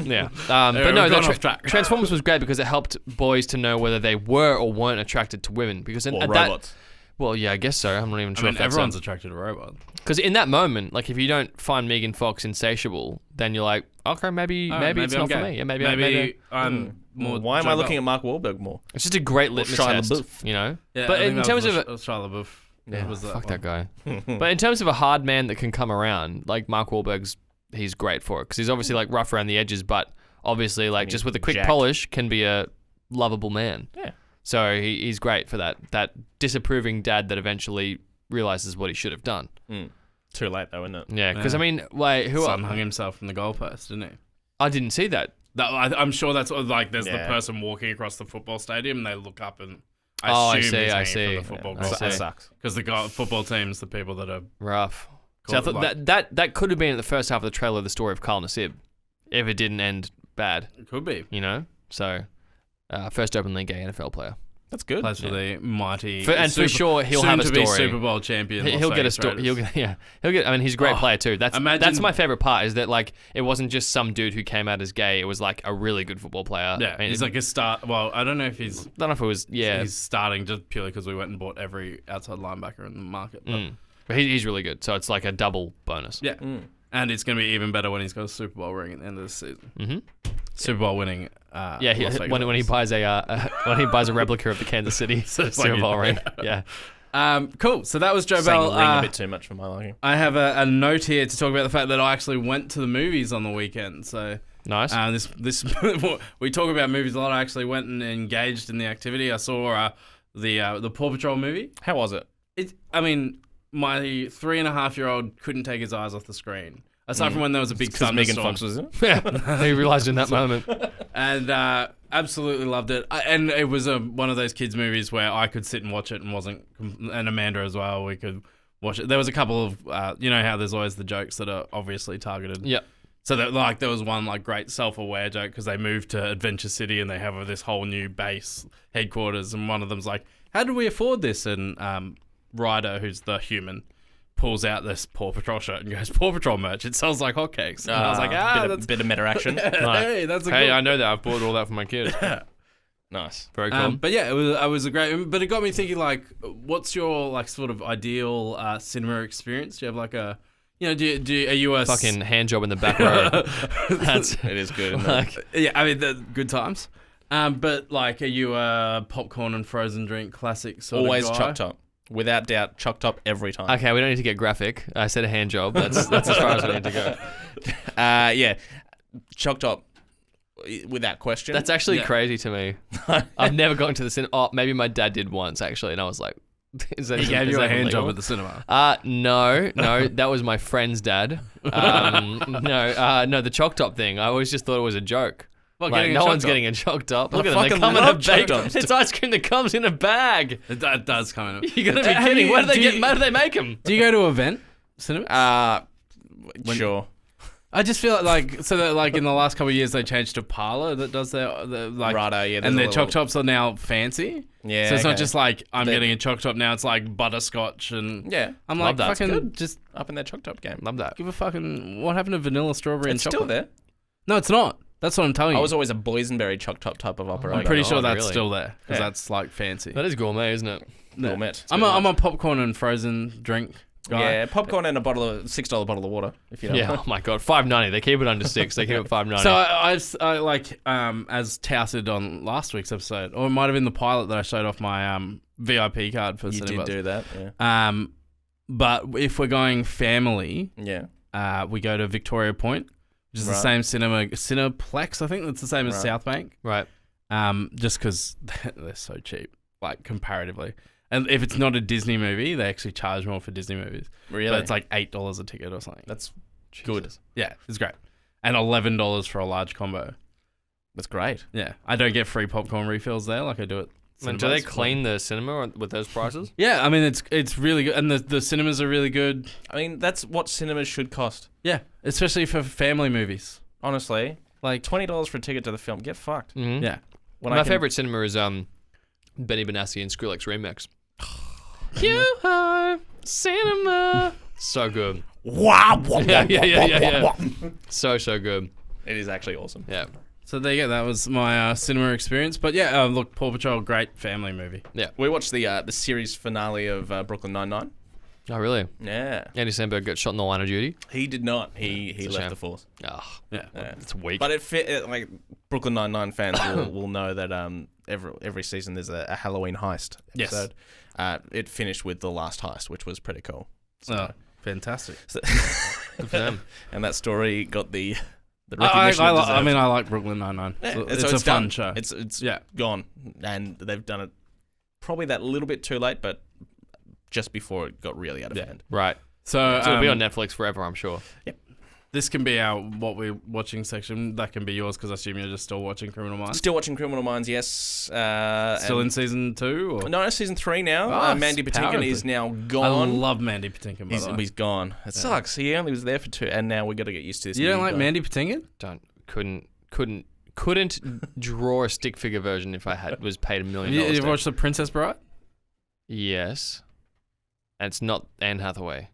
Yeah. But we've no, gone off track. Transformers was great because it helped boys to know whether they were or weren't attracted to women. Because Or at robots. Well, yeah, I guess so. I'm not even sure I mean, if that's everyone's attracted to robots. because in that moment, like if you don't find Megan Fox insatiable, then you're like, okay, maybe it's I'm not for gay. me. Yeah, maybe I'm more. Why am I Joe looking Bell. at Mark Wahlberg more? It's just a great litmus Shia test, LaBeouf. you know. Yeah, but I think in that terms was of Shia LaBeouf. yeah, Was fuck one. that guy. But in terms of a hard man that can come around, like Mark Wahlberg's, he's great for it because he's obviously like rough around the edges, but obviously like just with a quick jacked. polish can be a lovable man. Yeah. So he's great for that disapproving dad that eventually realizes what he should have done. Too late though, isn't it? Yeah, because Yeah. I mean, wait, who? Son hung himself from the goalpost, didn't he? I didn't see that. I'm sure that's what, like there's the Yeah. person walking across the football stadium and they look up and I assume see, he's I hanging see. from the football Yeah, I goal. see. That sucks. Because the football team's the people that are Rough. So I called, thought like- that could have been at the first half of the trailer the story of Carl Nassib, if it didn't end bad, it could be. you know. So first openly gay NFL player. That's good. Plays for the mighty For sure he'll have a soon to be story. Super Bowl champion. He'll Las get a Vegas story. Raiders. He'll get. I mean, he's a great player too. That's imagine- my favorite part is that like it wasn't just some dude who came out as gay. It was like a really good football player. Yeah, I mean, he's like a start. Well, I don't know if he's I don't know if it was he's starting just purely because we went and bought every outside linebacker in the market. But but he's really good. So it's like a double bonus. yeah, and it's going to be even better when he's got a Super Bowl ring at the end of the season. Super Bowl winning. Yeah, Las Vegas when he Raiders. buys a replica of the Kansas City Super Bowl ring. Yeah. Cool. So that was Joe Saying Bell. ring a bit too much for my liking. I have a note here to talk about the fact that I actually went to the movies on the weekend. So Nice. this we talk about movies a lot. I actually went and engaged in the activity. I saw the Paw Patrol movie. How was it? I mean, my 3.5-year-old couldn't take his eyes off the screen. Aside from when there was a big Because Megan thunderstorm. Fox was in it. Yeah. He realized in that moment. And absolutely loved it. And it was one of those kids' movies where I could sit and watch it and and Amanda as well. We could watch it. There was a couple of, you know how there's always the jokes that are obviously targeted. Yep. So that like there was one like great self-aware joke because they moved to Adventure City and they have this whole new base headquarters, and one of them's like, "How did we afford this?" And Ryder, who's the human, pulls out this Paw Patrol shirt and goes, "Paw Patrol merch. It sells like hotcakes." And I was like, that's bit of meta action. hey, that's a Hey, good. I know that. I've bought all that for my kids. Nice. Very cool. But yeah, it was a great. But it got me thinking, like, what's your like sort of ideal cinema experience? Do you have like a, you know, are you a Fucking hand job in the back row. That's It is good. Isn't it? like, yeah, I mean, good times. But like, are you a popcorn and frozen drink classic sort Always of guy? Choc Top. Without doubt, Choc Top every time. okay, we don't need to get graphic. I said a hand job. That's as far as we need to go. Yeah. Choc Top, without question. That's actually Yeah. crazy to me. I've never gone to the cinema. Oh, maybe my dad did once actually, and I was like, "Is that He even- gave is you a that hand illegal?" job at the cinema. No, that was my friend's dad. No, the Choc Top thing. I always just thought it was a joke. Well, Like, getting a no Choc one's Top. getting a Choc Top. Look I at them. They fucking come in a love Choc bag. Tops. It's ice cream that comes in a bag. It does come in. You gotta be Have kidding. you- Where do they do get? you- Where do they make them? Do you go to event cinema? Sure. I just feel like so that like in the last couple of years they changed to Parlor that does their like Righto, yeah, there's and a their little- Choc Tops are now fancy. Yeah, so it's not okay. just like I'm They- getting a Choc Top now. It's like butterscotch and Yeah. I'm Love like that. It's fucking good. just Up in that Choc Top game. Love that. give a fucking what happened to vanilla strawberry and It's chocolate? still there. No, it's not. That's what I'm telling you. I was always a boysenberry Choc Top type of operator. I'm pretty God, sure that's really? still there because Yeah. that's like fancy. That is gourmet, isn't it? Gourmet. I'm a popcorn and frozen drink guy. Yeah, popcorn and a $6 bottle of water. If you know. Yeah. Oh my god, $5.90. They keep it under $6. They keep it $5.90. So I like as touted on last week's episode, or it might have been the pilot that I showed off my VIP card for You Cinebuzz. did do that. Yeah. But if we're going family, Yeah. we go to Victoria Point, which is the Right. same Cineplex. I think that's the same as Right. South Bank. right. Just because they're so cheap, like comparatively. And if it's not a Disney movie, they actually charge more for Disney movies. Really? But it's like $8 a ticket or something. That's good. Yeah, it's great. And $11 for a large combo. That's great. Yeah, I don't get free popcorn refills there like I do at And do they Cinebuzz. clean the cinema with those prices? Yeah, I mean it's really good, and the cinemas are really good. I mean, that's what cinemas should cost. Yeah, especially for family movies. Honestly, Like $20 for a ticket to the film. Get fucked. Mm-hmm. yeah, When My favorite cinema is Benny Benassi and Skrillex remix. You cinema. So good. Wow. Yeah. So good. It is actually awesome. Yeah. So there you go. That was my cinema experience. But yeah, look, Paw Patrol, great family movie. Yeah, we watched the series finale of Brooklyn Nine-Nine. Oh, really? Yeah. Andy Samberg got shot in the line of duty? He did not. He left shame. the force. Oh, Yeah. it's weak. But like Brooklyn Nine-Nine fans will know that every season there's a Halloween heist episode. Yes. It finished with the last heist, which was pretty cool. So, fantastic. So Good for them. And that story got the recognition it deserved. I like Brooklyn Nine-Nine. Yeah, So it's a fun done. show. It's gone, and they've done it probably that little bit too late, but just before it got really out of hand. Right. So it'll be on Netflix forever, I'm sure. Yep. This can be our what we're watching section. That can be yours because I assume you're just still watching Criminal Minds. Still watching Criminal Minds, yes. Still in season 2? Or? No, season 3 now. Oh, Mandy it's Patinkin powerful. is now I gone. love Mandy Patinkin. By the way. He's gone. It sucks. He only was there for 2, and now we got to get used to this. You don't new like guy. Mandy Patinkin? Couldn't draw a stick figure version if I was paid $1 million. You watched The Princess Bride? Yes. And it's not Anne Hathaway.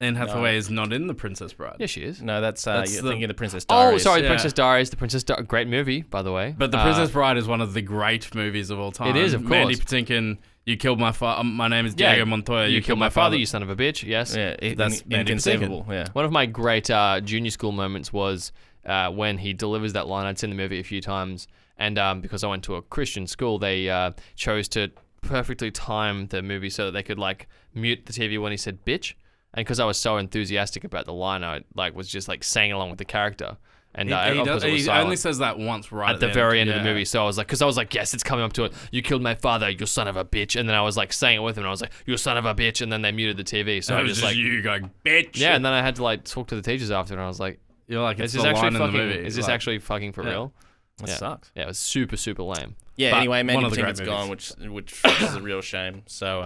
Anne Hathaway is not in The Princess Bride. Yeah, she is. No, that's you're thinking of the Princess Oh, Diaries. sorry, Yeah. Princess Diaries. The Princess Diaries. Great movie, by the way. But The Princess Bride is one of the great movies of all time. It is, of course. Mandy Patinkin, You Killed My Father. My name is Diego Montoya. You killed my father, you son of a bitch. Yes. Yeah, That's Mandy inconceivable. Patinkin. Yeah. One of my great junior school moments was when he delivers that line. I'd seen the movie a few times, and because I went to a Christian school, they chose to perfectly time the movie so that they could like mute the TV when he said bitch. And because I was so enthusiastic about the line, I was just like saying along with the character. And He of course it was only silent says that once right at the very end of the movie. So I was like, yes, it's coming up to it. You killed my father, you son of a bitch. And then I was like saying it with him, and I was like, you son of a bitch. And then they muted the TV. So So I it was just just like, you going, bitch. yeah. And then I had to like talk to the teachers after, and I was like, You're like, is it's this the actually line in the fucking? movie. Is this Like, actually fucking for real? That Yeah. sucks. Yeah, it was super, super lame. Yeah. But Anyway, one Mandy of the great Patinkin's gone, which is a real shame. So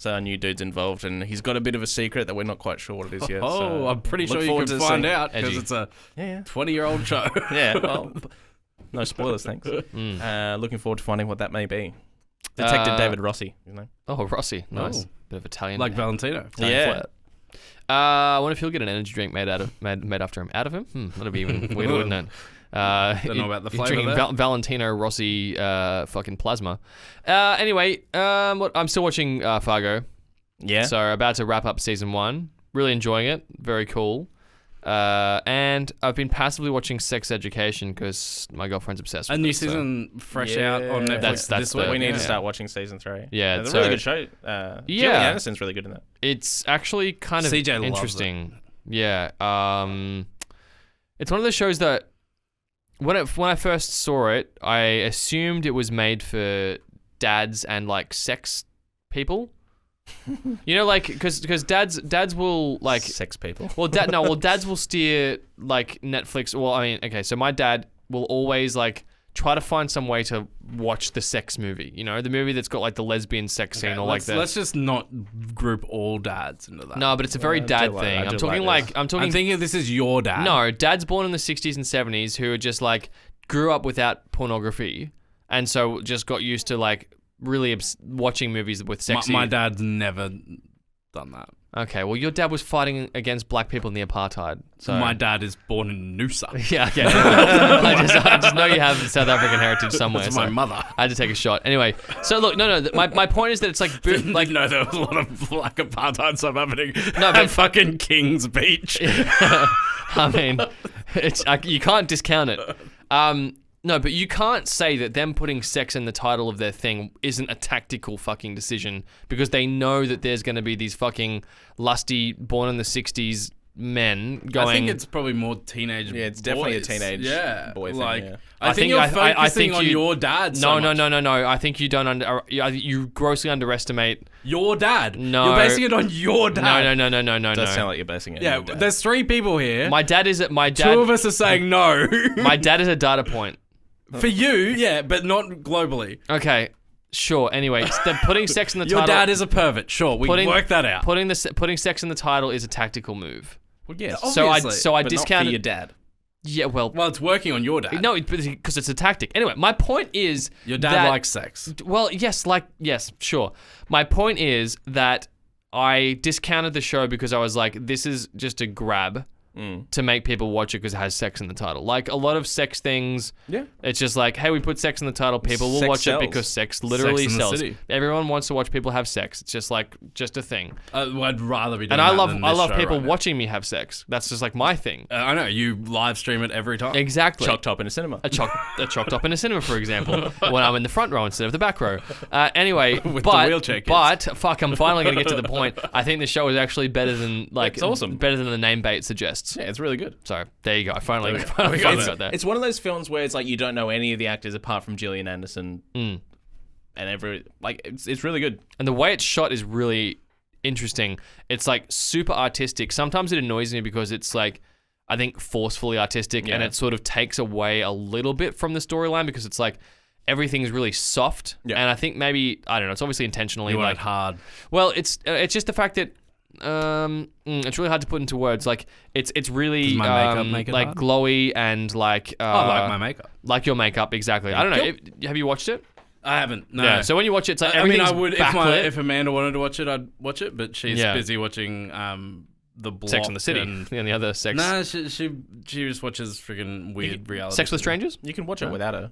our new dude's involved, and he's got a bit of a secret that we're not quite sure what it is yet. Oh, so I'm pretty look sure you forward can to find seeing- out because Edgy. it's a Yeah. 20-year-old show. Yeah. Well, no spoilers, thanks. Looking forward to finding what that may be. Detective David Rossi, you know. Oh, Rossi, nice. Oh. Bit of Italian. Like Valentino. Yeah. I wonder if he'll get an energy drink made after him. Out of him? That'd be even weirder, wouldn't it? Don't know about the he's flavour drinking there. Valentino Rossi fucking plasma. Anyway, I'm still watching Fargo. Yeah. So about to wrap up season 1. Really enjoying it. Very cool. And I've been passively watching Sex Education because my girlfriend's obsessed with A new it, so- season fresh out on Netflix That's this the- week. we need yeah. to start watching season 3. Yeah, it's a so- really good show. Gillian Anderson's really good in that. It's actually kind of CJ loves interesting. Yeah. It's one of the shows that when I first saw it, I assumed it was made for dads and like sex people. You know, like because dads will like Sex people. well dads will steer like Netflix. Well, I mean, okay, so my dad will always like try to find some way to watch the sex movie. You know, the movie that's got like the lesbian sex scene or like the. Let's just not group all dads into that. No, but it's a very I do dad like- thing. I I'm do talking like like I'm talking. I'm thinking this is your dad. No, dads born in the 60s and 70s who are just like grew up without pornography and so just got used to like really watching movies with sexy. My dad's never done that. Okay, well your dad was fighting against black people in the apartheid. So My dad is born in Noosa. yeah, okay. I just know you have South African heritage somewhere. That's my so mother. I had to take a shot. Anyway, so look, no. My point is that it's like Like, no, there was a lot of black apartheid stuff happening No, at but- fucking King's Beach. I mean, you can't discount it. No, but you can't say that them putting sex in the title of their thing isn't a tactical fucking decision because they know that there's going to be these fucking lusty, born in the 60s men going... I think it's probably more teenage Yeah, it's definitely a boys. teenage boy thing, Like, yeah. I think you're focusing I think on your dad so much. No. I think you don't you grossly underestimate... Your dad. No. You're basing it on your dad. No. Does sound like you're basing it. Yeah, on your dad. there's 3 people here. My dad is... Two of us are saying no. My dad is a data point. For you, yeah, but not globally. Okay, sure. Anyway, they're putting sex in the Your title... dad is a pervert. Sure, we can work that out. Putting sex in the title is a tactical move. Well, yes. So I Obviously, but not for discounted your dad. Yeah, well, it's working on your dad. no, because it's a tactic. Anyway, my point is Your dad that- likes sex. Well, yes, sure. My point is that I discounted the show because I was like, this is just a grab to make people watch it because it has sex in the title. Like a lot of sex things, Yeah. it's just like, hey, we put sex in the title. People will Sex watch sells. it because sex literally Sex in the sells. City. Everyone wants to watch people have sex. It's just a thing. I'd rather be doing And I that love than I this love show people right now. watching me have sex. That's just like my thing. I know, you live stream it every time. Exactly. Chalk top in a cinema. A chalk top in a cinema, for example, when I'm in the front row instead of the back row. Anyway, With but the wheelchair kids. but fuck, I'm finally gonna get to the point. I think the show is actually better than It's awesome. better than the name bait suggests. Yeah, it's really good. So there you go. I finally We got there. It's one of those films where it's like you don't know any of the actors apart from Gillian Anderson, and it's really good. And the way it's shot is really interesting. It's like super artistic. Sometimes it annoys me because it's like, I think, forcefully artistic, and it sort of takes away a little bit from the storyline because it's like everything's really soft. Yeah. And I think maybe, I don't know, it's obviously intentionally You want like it hard. Well, it's just the fact that it's really hard to put into words. Like it's really Does my makeup make it like hard? glowy and like I like my makeup. like your makeup exactly. I don't know. Have you watched it? I haven't. No. Yeah. So when you watch it, it's like I mean, everything's I would backlit. if Amanda wanted to watch it, I'd watch it. But she's Yeah. busy watching the Block Sex in the City And, and the other sex. nah, she just watches freaking weird reality. Sex with Strangers. You can watch it without her.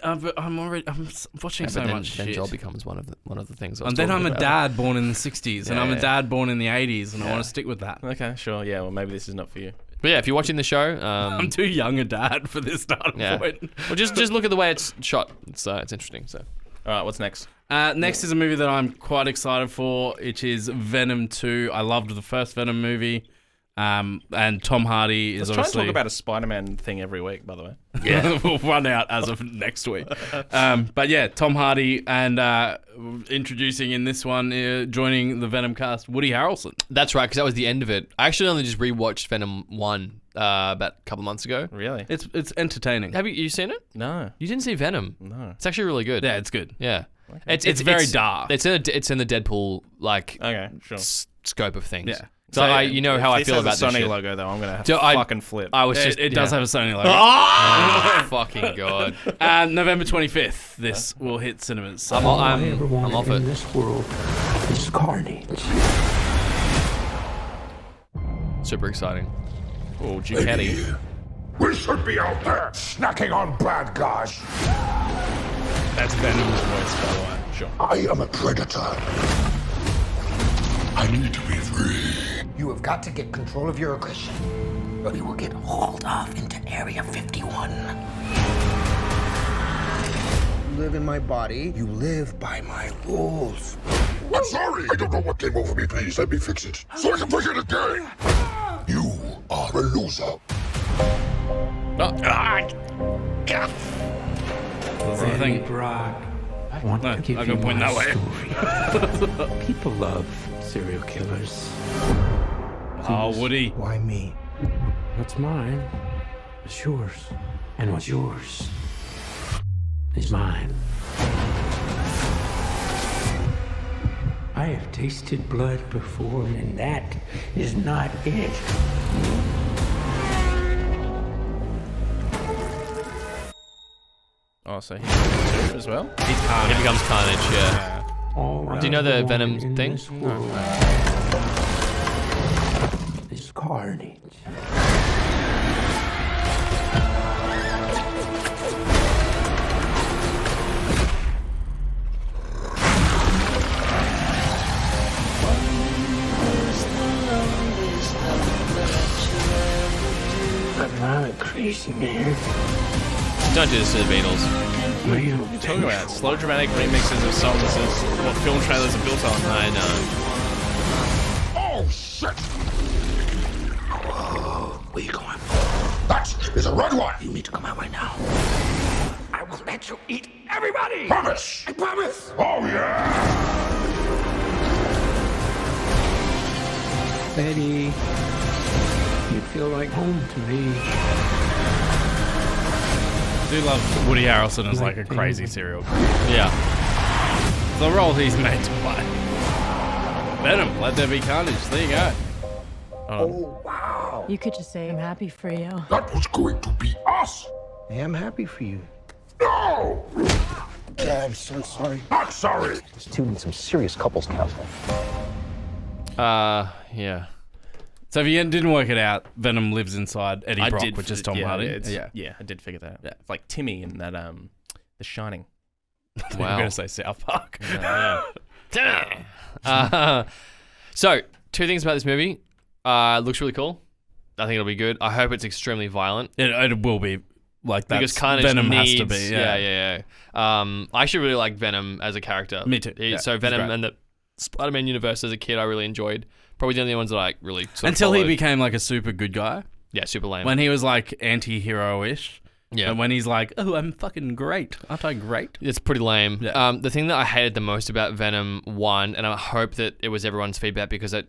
But I'm watching so But then, much then shit. Joel becomes one of the things. I was And then talking I'm a about. dad born in the 60s, and I'm a dad born in the 80s, and I Yeah. want to stick with that. Okay, sure. Yeah, well, maybe this is not for you. But yeah, if you're watching the show, I'm too young a dad for this starting yeah. point. Well, just look at the way it's shot. It's interesting. So All right, what's next? Next is a movie that I'm quite excited for, which is Venom 2. I loved the first Venom movie. And Tom Hardy is Let's try and obviously... talk about a Spider-Man thing every week, by the way. Yeah, we'll run out as of next week. But yeah, Tom Hardy and introducing in this one, joining the Venom cast, Woody Harrelson. that's right, because that was the end of it. I actually only just rewatched Venom 1 about a couple months ago. Really? It's entertaining. Have you seen it? No. You didn't see Venom? No. It's actually really good. Yeah, it's good. Yeah. It's very dark. It's in the Deadpool like Okay, sure. scope of things. Yeah. So you know how I feel about this this Sony shit. logo, though, I'm going to have So to I- fucking flip. I was just It does have a Sony logo. Oh, fucking god. November 25th, this will hit cinemas. So I'm off it. this world is carnage. Super exciting. Oh, Ducati. We should be out there snacking on bad guys. That's Venom's voice, by the way. Sure. I am a predator. I need to be free. You have got to get control of your aggression, or you will get hauled off into Area 51. You live in my body. You live by my rules. I'm sorry. I don't know what came over me. Please let me fix it so I can break it again. You are a loser. That's the thing. Brock, I want No, to give I'm you gonna point my that way. story. People love serial killers. Oh, Woody. Why me? What's mine is yours, and what's yours is mine. I have tasted blood before, and that is not it. Oh, so he's two as well? He's Carnage. It becomes Carnage, yeah. All Do you know the I want Venom in thing? this world is carnage. I'm a crazy man. Don't do this to the Beatles. What are you What are you talking about? Slow dramatic remixes of songs is what film trailers are built on. I know. Oh, shit. Whoa, where you going? That is a red one. You need to come out right now. I will let you eat everybody. Promise. I promise. Oh, yeah. Betty, you feel like home to me. I do love Woody Harrelson as like a crazy serial killer. Yeah. The role he's made to play. Venom, let there be carnage. There you go. Oh, wow. You could just say I'm happy for you. That was going to be us. I am happy for you. No. I'm so sorry. Not sorry. This dude needs some serious couples counseling. Yeah. So if you didn't work it out, Venom lives inside Eddie Brock, which is Tom Hardy. Yeah, I did figure that out. Yeah. It's like Timmy in that The Shining. Wow. I'm going to say South Park. So, 2 things about this movie. It looks really cool. I think it'll be good. I hope it's extremely violent. It will be. Like that. Because Carnage Venom needs, has to be. Yeah. I actually really like Venom as a character. Me too. So Venom and the Spider-Man universe as a kid, I really enjoyed. Probably the only ones that I really sort of until he followed. became like a super good guy. Yeah, super lame. When he was like anti-hero-ish. Yeah. And when he's like, oh, I'm fucking great. Aren't I great? It's pretty lame. Yeah. The thing that I hated the most about Venom 1, and I hope that it was everyone's feedback because it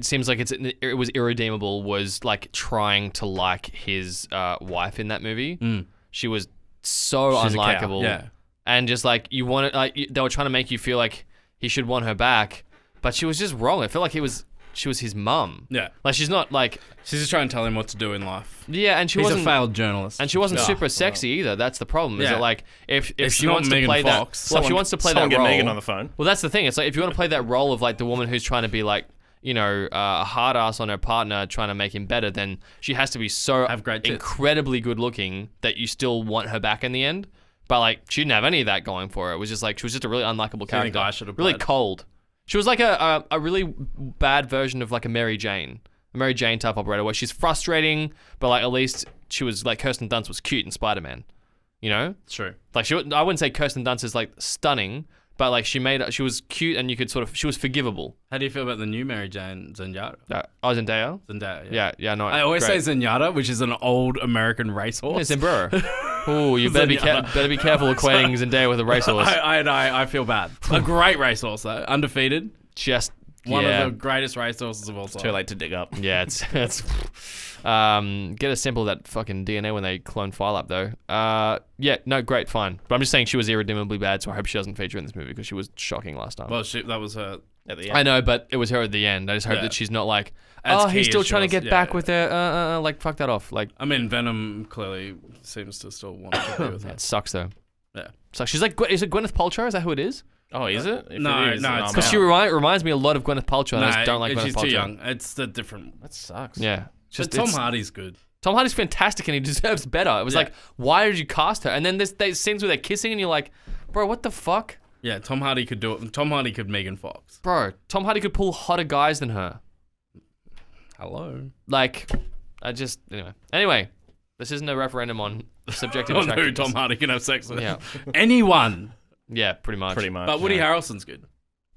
seems like it was irredeemable, was like trying to like his wife in that movie. She was so She's unlikable. Yeah. And just like they were trying to make you feel like he should want her back, but she was just wrong. I felt like she was his mum. Yeah. Like she's not like... She's just trying to tell him what to do in life. Yeah, and He's a failed journalist. And she wasn't super sexy either. That's the problem. Is that like if she not wants to Megan play Fox. that... Well, if she wants to play that get role... Megan on the phone. Well, that's the thing. It's like if you want to play that role of like the woman who's trying to be like, you know, a hard ass on her partner, trying to make him better, then she has to be so incredibly good looking that you still want her back in the end. But like, she didn't have any of that going for her. It was just like, she was just a really unlikable character. I should have really played. cold. She was like a really bad version of like a Mary Jane type operator where she's frustrating, but like at least she was like Kirsten Dunst was cute in Spider-Man. You know? It's true. Like I wouldn't say Kirsten Dunst is like stunning, but like she was cute and you could she was forgivable. How do you feel about the new Mary Jane, Zenyatta? Zendaya? Zendaya, Yeah, no. I always say Zenyatta, which is an old American racehorse. It's Zembura. Oh, you better be careful equating Zendaya with a racehorse. I feel bad. A great racehorse though, undefeated. Just one of the greatest racehorses of all time. Too late to dig up. Yeah, it's get a sample of that fucking DNA when they clone File Up though. Yeah, no, great, fine. But I'm just saying she was irredeemably bad, so I hope she doesn't feature in this movie because she was shocking last time. Well, that was her at the end. I know, but it was her at the end. I just hope that she's not like, he's still trying to get back with her. Like, fuck that off. Like, I mean, Venom clearly seems to still want to be with her. It sucks though. Yeah. So she's like, is it Gwyneth Paltrow? Is that who it is? Oh, is it? If No, it is, no, then it's I'm Because out. she reminds me a lot of Gwyneth Paltrow, and I just don't like Gwyneth she's Paltrow. too young. It's the different. That sucks. Yeah. But Tom Hardy's good. Tom Hardy's fantastic and he deserves better. It was like, why did you cast her? And then there's scenes where they're kissing and you're like, bro, what the fuck? Yeah, Tom Hardy could do it. Tom Hardy could Megan Fox. Bro, Tom Hardy could pull hotter guys than her. Hello. Like, Anyway, this isn't a referendum on subjective Oh no, attractiveness. Tom Hardy can have sex with Yeah. anyone. Yeah, pretty much. But Woody Harrelson's good.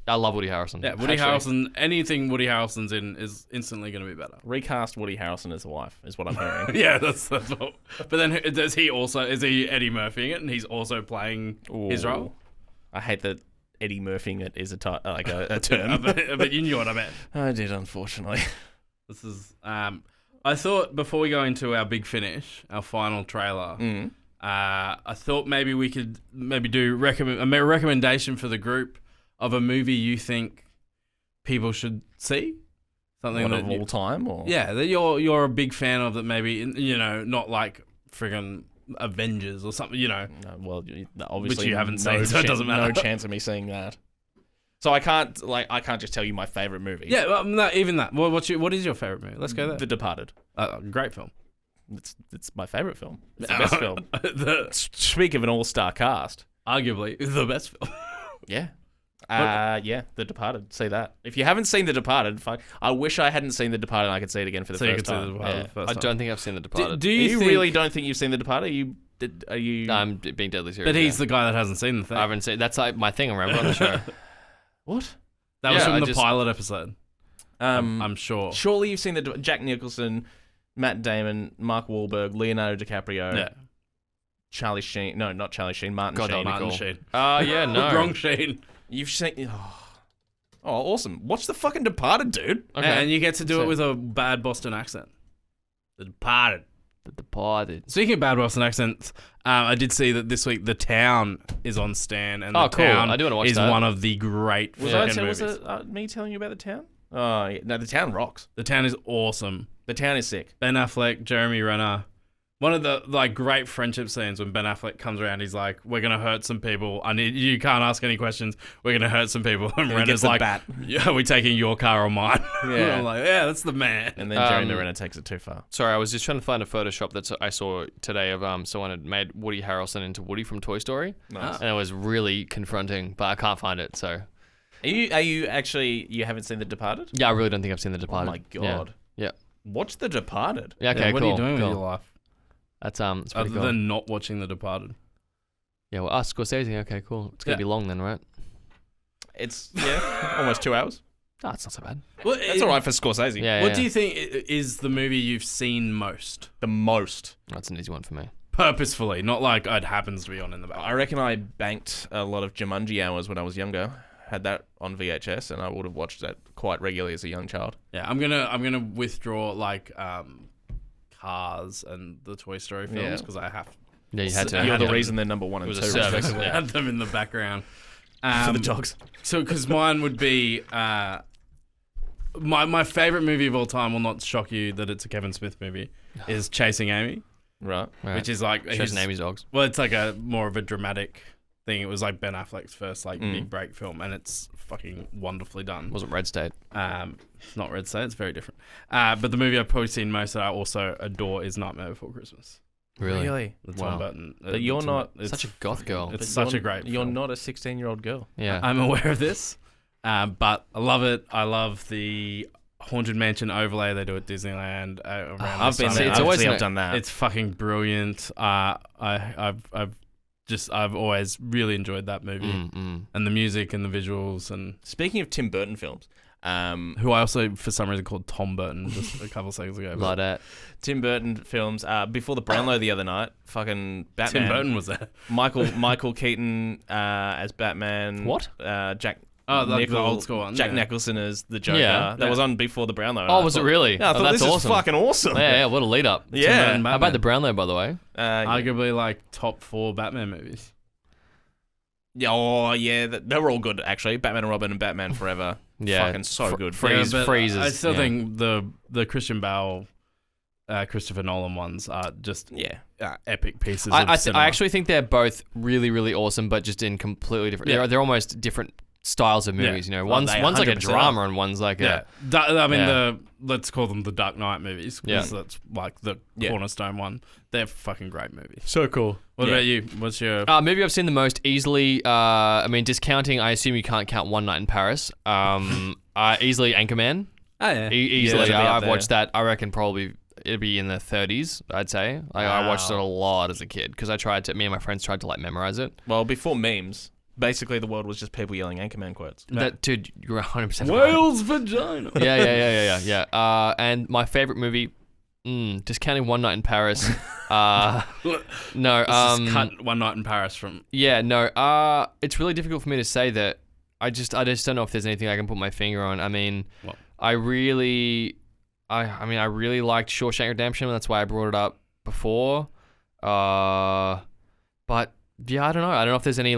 I love Woody Harrelson. Yeah, Woody Harrelson. Anything Woody Harrelson's in is instantly going to be better. Recast Woody Harrelson as a wife is what I'm hearing. Yeah, that's what. But then is he Eddie Murphy it and he's also playing his role? I hate that Eddie Murphy it is a term. but you knew what I meant. I did, unfortunately. This is. I thought before we go into our big finish, our final trailer. I thought maybe we could do a recommendation for the group of a movie you think people should see. Something of all time, or yeah, that you're a big fan of. That maybe not like friggin' Avengers or something. No, well, obviously, which you haven't seen, so it doesn't matter. No chance of me seeing that. So I can't just tell you my favorite movie. Yeah, well, not even that. Well, what is your favorite movie? Let's go there. The Departed. Great film. It's my favorite film. It's the best film. Speak of an all-star cast. Arguably the best film. Yeah. The Departed. See that. If you haven't seen The Departed, I wish I hadn't seen The Departed and I could see it again for the first time. I don't think I've seen The Departed. Do you really don't think you've seen The Departed? Are you? No, I'm being deadly serious. But he's the guy that hasn't seen the thing. I haven't seen. That's like my thing. I remember on the show. What? That was from the pilot episode. I'm sure. Surely you've seen Jack Nicholson, Matt Damon, Mark Wahlberg, Leonardo DiCaprio. Yeah. Charlie Sheen. No, not Charlie Sheen. Martin Sheen. Martin Sheen. Yeah, no. Wrong Sheen. You've seen. Oh, awesome! Watch the fucking Departed, dude. Okay. And you get to do it with a bad Boston accent. The Departed. The Departed. Speaking of bad Boston accents, I did see that this week The Town is on Stan, and The cool. Town I do want to watch is that. one of the great movies. Was it me telling you about The Town? Oh, yeah. No, The Town rocks. The Town is awesome. The Town is sick. Ben Affleck, Jeremy Renner. One of the great friendship scenes when Ben Affleck comes around, he's like, "We're gonna hurt some people. You can't ask any questions. We're gonna hurt some people." And Renner's like, bat. "Yeah, are we taking your car or mine?" Yeah. I'm like, "Yeah, that's the man." And then Jerry Renner takes it too far. Sorry, I was just trying to find a Photoshop that I saw today of someone had made Woody Harrelson into Woody from Toy Story. Nice. And it was really confronting, but I can't find it, so... Are you actually, you haven't seen The Departed? Yeah, I really don't think I've seen The Departed. Oh my God. Yeah. Watch The Departed. Yeah, okay, what cool. are you doing cool. with your life? That's it's pretty Other cool. than not watching The Departed. Yeah, well, Scorsese, okay, cool. It's going to be long then, right? It's, almost 2 hours. Oh, it's not so bad. Well, That's all right for Scorsese. Yeah, What do you think is the movie you've seen most? The most. That's an easy one for me. Purposefully, not like it happens to be on in the back. I reckon I banked a lot of Jumanji hours when I was younger. Had that on VHS, and I would have watched that quite regularly as a young child. Yeah, I'm gonna withdraw Cars and the Toy Story films because I have. Yeah, you had to. You're the reason they're number 1 and 2. I had them in the background For the dogs. So, because mine would be my favorite movie of all time. Will not shock you that it's a Kevin Smith movie. Is Chasing Amy, right? Which is like Chasing Amy's dogs. Well, it's like a more of a dramatic thing. It was like Ben Affleck's first big break film, and it's fucking wonderfully done. Wasn't Red State. It's not Red State. It's very different. But the movie I've probably seen most that I also adore is Nightmare Before Christmas. Really? The Tim Burton. But you're not such a goth girl. It's such a great. You're film. not a 16-year-old girl. Yeah, I'm aware of this, but I love it. I love the Haunted Mansion overlay they do at Disneyland. Around I've this been time. there. I've done that. It's fucking brilliant. I've always really enjoyed that movie and the music and the visuals and. Speaking of Tim Burton films, who I also for some reason called Tom Burton just a couple of seconds ago. Like that. Tim Burton films. Before the Brownlow the other night, fucking Batman. Tim Burton was there. Michael Keaton as Batman. What? Jack. The old school one. Jack Nicholson as the Joker. Yeah. That was on before the Brownlow. Oh, was it really? Yeah, I thought that's this awesome. is fucking awesome. Yeah, what a lead up. Yeah. How about the Brownlow, by the way? Arguably top 4 Batman movies. Yeah, they were all good actually. Batman and Robin and Batman Forever. Yeah, fucking so good. Freezes. I still think the Christian Bale, Christopher Nolan ones are just epic pieces. I actually think they're both really, really awesome, but just in completely different. Yeah. They're almost different styles of movies. You know, one's like a drama and one's like a. Let's call them the Dark Knight movies. Yeah, that's like the cornerstone one. They're fucking great movies. So cool. What about you? What's your movie I've seen the most easily? Discounting. I assume you can't count One Night in Paris. Easily Anchorman. Oh yeah. Easily, I've watched that. I reckon probably it'd be in the 30s. I'd say. I watched it a lot as a kid because me and my friends tried to memorize it. Well, before memes. Basically, the world was just people yelling Anchorman quotes. That dude, you're 100% Whale's vagina. Yeah. And my favorite movie, discounting One Night in Paris. No, cut One Night in Paris from. Yeah, no. It's really difficult for me to say that. I just don't know if there's anything I can put my finger on. I mean, I really liked Shawshank Redemption. That's why I brought it up before. But yeah, I don't know. I don't know if there's any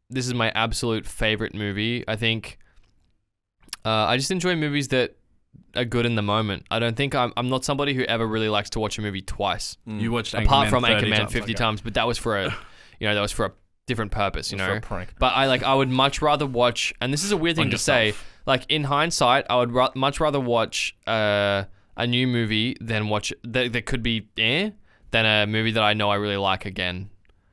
this is my absolute favorite movie. I think I just enjoy movies that are good in the moment. I don't think I'm not somebody who ever really likes to watch a movie twice. You watched apart Anchorman from 30 Anchorman times, 50 times, but that was for a different purpose, you know. For a prank. But I would much rather watch, and this is a weird thing to say. In hindsight, I would much rather watch a new movie than watch that could be than a movie that I know I really like again.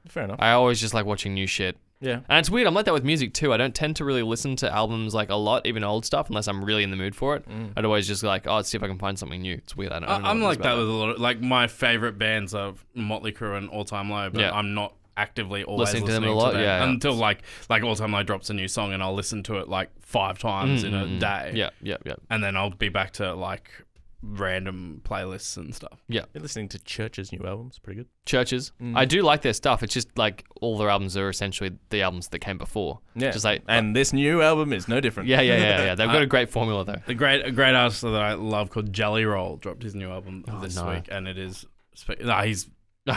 Fair enough. I always just like watching new shit. Yeah. And it's weird. I'm like that with music too. I don't tend to really listen to albums a lot, even old stuff, unless I'm really in the mood for it. I'd always just let's see if I can find something new. It's weird. I don't know I'm like that with a lot of my favorite bands are Motley Crue and All Time Low, but I'm not actively always listening to them a lot. Until like All Time Low drops a new song and I'll listen to it 5 times in a day. Yeah. And then I'll be back to random playlists and stuff. Yeah. You're listening to Church's new album. It's pretty good. Churches. I do like their stuff. It's just all their albums are essentially the albums that came before. Yeah. Just and this new album is no different. Yeah. They've got a great formula though. A great artist that I love called Jelly Roll dropped his new album this week, and it is. I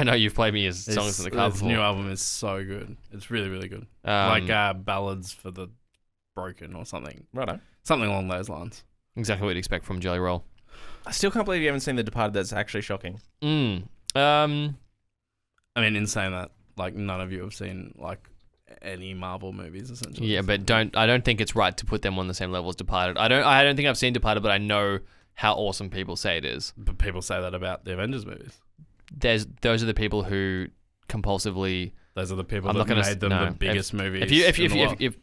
know you've played me his songs in the car before. His new album is so good. It's really, really good. Ballads for the Broken or something. Righto. Something along those lines. Exactly what you'd expect from Jelly Roll. I still can't believe you haven't seen The Departed. That's actually shocking. I mean, in saying that, like, none of you have seen like any Marvel movies essentially. Yeah, but I don't think it's right to put them on the same level as Departed. I don't think I've seen Departed, but I know how awesome people say it is. But people say that about the Avengers movies. Those are the people who compulsively. Those are the people that made them the biggest movies.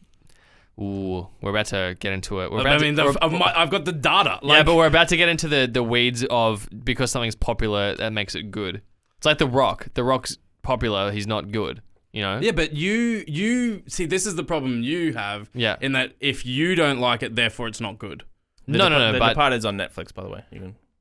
Ooh, we're about to get into it. I've got the data. Yeah, but we're about to get into the weeds of because something's popular that makes it good. It's like The Rock. The Rock's popular. He's not good. You know? Yeah, but you see, this is the problem you have. Yeah. In that if you don't like it, therefore it's not good. No. The Departed's on Netflix, by the way.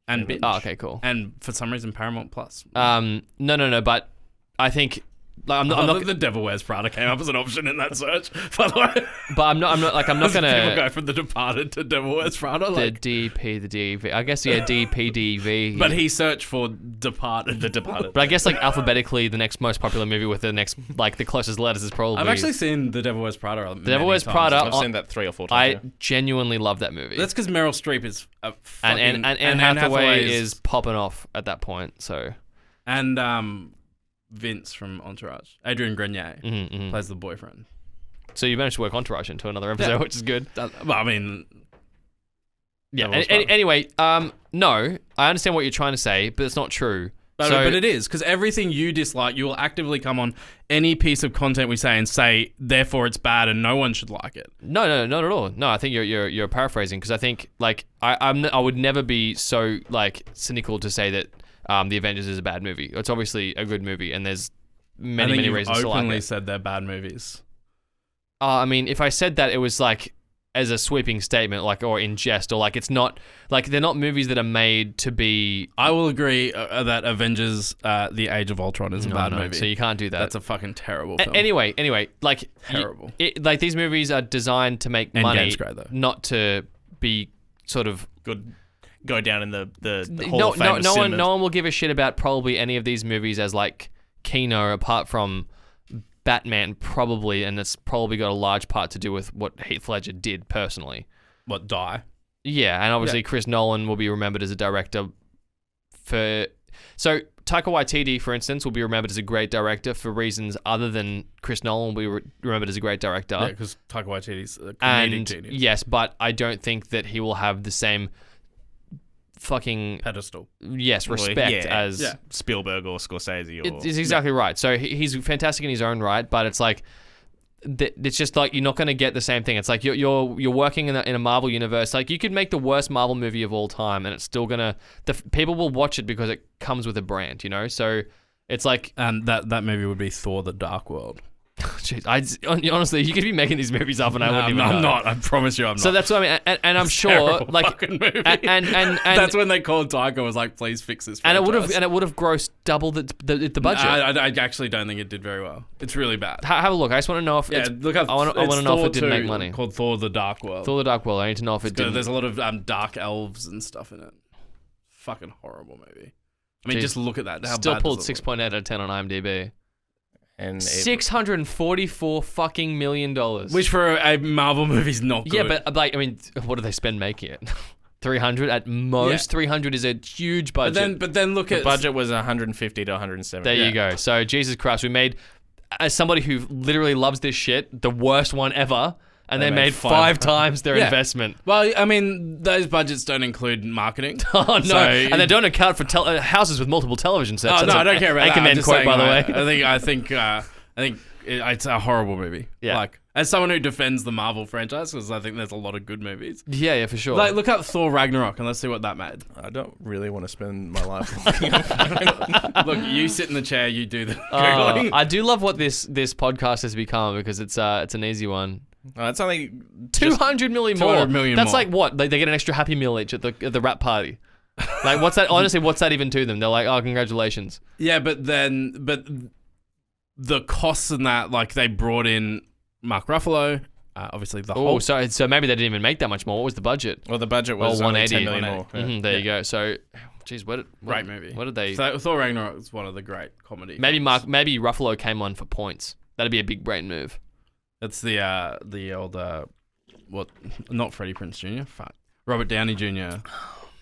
And binge. Oh, okay, cool. And for some reason, Paramount Plus. No. But I think. Like, I'm not. The Devil Wears Prada came up as an option in that search, by the way. But I'm not gonna. People go from The Departed to Devil Wears Prada. Like. The DV. I guess DPDV. But he searched for Departed. The Departed. But I guess like alphabetically, the next most popular movie with the next like the closest letters is probably. I've actually seen The Devil Wears Prada. The Devil Wears Prada. I've seen that 3 or 4 times. I genuinely love that movie. That's because Meryl Streep is a fucking... And Anne Hathaway is popping off at that point. So. And Vince from Entourage, Adrian Grenier, plays the boyfriend. So you managed to work Entourage into another episode, which is good. Well, I mean, yeah. Anyway, no, I understand what you're trying to say, but it's not true. But it is, because everything you dislike, you will actively come on any piece of content we say and say, therefore it's bad and no one should like it. No, not at all. No, I think you're paraphrasing, because I think like I would never be so like cynical to say that. The Avengers is a bad movie. It's obviously a good movie, and there's many reasons to like it. I openly said they're bad movies. I mean, if I said that, it was like as a sweeping statement, like or in jest, or like it's not like they're not movies that are made to be. I will agree that Avengers: The Age of Ultron is a bad movie. So you can't do that. That's a fucking terrible film. Anyway, like terrible. Like these movies are designed to make money, great, though. Not to be sort of good. Go down in the Hall of Fame. No one will give a shit about probably any of these movies as like Kino, apart from Batman, probably, and it's probably got a large part to do with what Heath Ledger did personally. What, die? Yeah, and obviously Chris Nolan will be remembered as a director for. So Taika Waititi, for instance, will be remembered as a great director for reasons other than Chris Nolan will be remembered as a great director. Yeah, because Taika Waititi's a comedic genius. Yes, but I don't think that he will have the same. Fucking pedestal. Yes, respect as Spielberg or Scorsese. Or it's exactly right. So he's fantastic in his own right, but it's like it's just like you're not going to get the same thing. It's like you're working in a Marvel universe. Like you could make the worst Marvel movie of all time, and it's still gonna people will watch it because it comes with a brand, you know. So it's like that movie would be Thor: The Dark World. Jeez, honestly, you could be making these movies up, and I wouldn't even know. I'm not. I promise you, I'm not. So that's what I mean, and I'm sure, like, fucking movie. And that's when they called Taika was like, please fix this. And it would have grossed double the budget. I actually don't think it did very well. It's really bad. Have a look. I just want to know if I want to know if it didn't make money. Called Thor: The Dark World. Thor: The Dark World. I need to know if it didn't. There's a lot of dark elves and stuff in it. Fucking horrible movie. I mean, just look at that. How still bad pulled does it 6.8 out of 10 on IMDb. And $644 million. Which for a Marvel movie is not good. Yeah, but like, I mean, what do they spend making it? 300 at most. 300 is a huge budget. But then look at the budget was 150 to 170. There you go. So Jesus Christ, we made as somebody who literally loves this shit, the worst one ever. And they made 5 times their investment. Well, I mean, those budgets don't include marketing. Oh, no. And they don't account for houses with multiple television sets. Oh, no, I don't care about that. Anchorman quote, by the way. I think it's a horrible movie. Yeah. Like, as someone who defends the Marvel franchise, because I think there's a lot of good movies. Yeah, for sure. Like, look up Thor Ragnarok and let's see what that made. I don't really want to spend my life looking up. Look, you sit in the chair, you do the Googling. I do love what this podcast has become because it's an easy one. It's only 200 million more. 200 million That's more. like what? They get an extra Happy Meal each at the wrap party. Like, what's that? Honestly, what's that even to them? They're like, oh, congratulations. Yeah, but the costs in that, like, they brought in Mark Ruffalo, obviously the whole. So maybe they didn't even make that much more. What was the budget? Well, the budget was 180 10 million more. Mm-hmm, there you go. So, geez, great movie. What did they? So Thor Ragnarok is one of the great comedy. Maybe Ruffalo came on for points. That'd be a big brain move. It's the old not Freddie Prinze Jr. Fuck. Robert Downey Jr.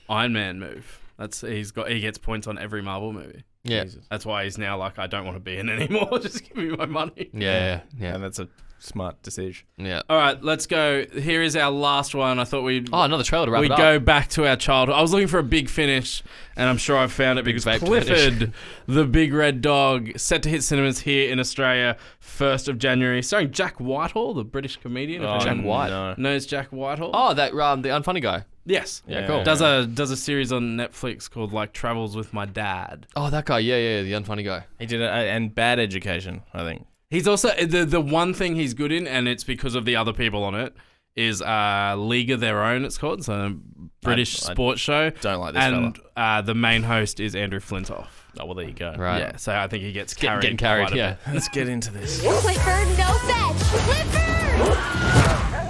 Iron Man move. He gets points on every Marvel movie. Yeah. Jesus. That's why he's now like, I don't want to be in anymore. Just give me my money. Yeah. And that's a smart decision. Yeah. All right, let's go. Here is our last one. I thought we'd another trailer to wrap it up. go back to our childhood. I was looking for a big finish, and I'm sure I found it because Big Clifford, the Big Red Dog, set to hit cinemas here in Australia 1st of January, starring Jack Whitehall, the British comedian. If Jack anyone White. knows Jack Whitehall. Oh, that the unfunny guy. Yes. Yeah, cool. Does a series on Netflix called like Travels with My Dad. Oh, that guy. Yeah, the unfunny guy. He did and Bad Education, I think. He's also the one thing he's good in, and it's because of the other people on it, is League of Their Own. It's called. It's a British sports show. Don't like this and the main host is Andrew Flintoff. Oh well, there you go. Right. Yeah, so I think he gets carried. Getting carried. quite a Yeah. bit. Let's get into this. Clifford, no fetch! Clifford!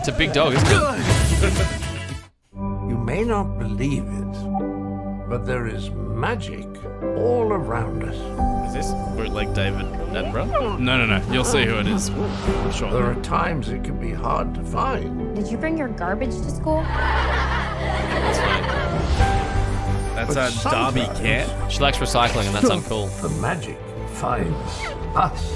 It's a big dog, isn't it? You may not believe it, but there is magic all around us. Is this bootleg David Attenborough? No. You'll see who it is. Sure. There are times it can be hard to find. Did you bring your garbage to school? That's But a Derby sometimes cat. She likes recycling, and that's uncool. The magic finds us.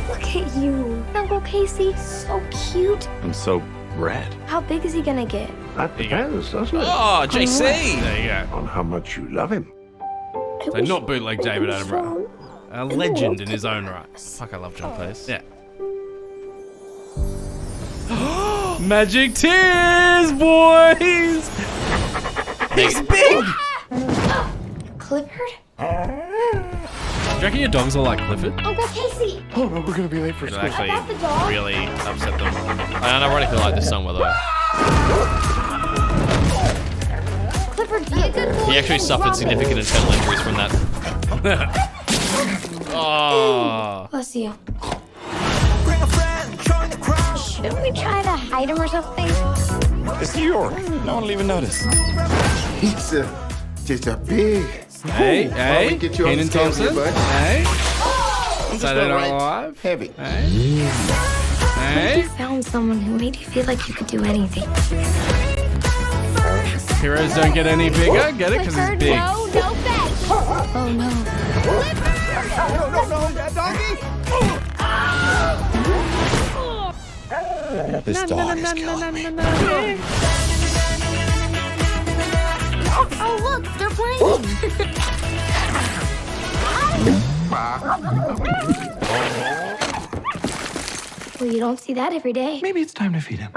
Look at you. Uncle Casey, so cute. I'm so red. How big is he gonna get? That depends, doesn't it? Oh, JC! There you go. On how much you love him. So not bootleg David Attenborough. A legend in his own right. Fuck, I love John Cleese. Yeah. Magic tears, boys! He's big! Clifford? Do you reckon your dogs are like Clifford? Uncle Casey! Oh no, we're gonna be late for It'll school. actually I got the dog. really upset them. I ironically like this song, by the way. Clifford, be a good boy. He actually suffered significant internal injuries from that. Oh. Bless you. Shouldn't we try to hide him or something? It's New York. No one will even notice. Pizza. Just a big. Hey, Why we get you on Kenan the scale Thompson. here, bud? Hey, I'm just Saturday Night alright. Live. Heavy. Hey, You found someone who made you feel like you could do anything. heroes don't get any bigger. Get it? Because he's Clifford, big. no fetch. Oh no. This dog is killing me. Oh look, they're playing. Well, you don't see that every day. Maybe it's time to feed him.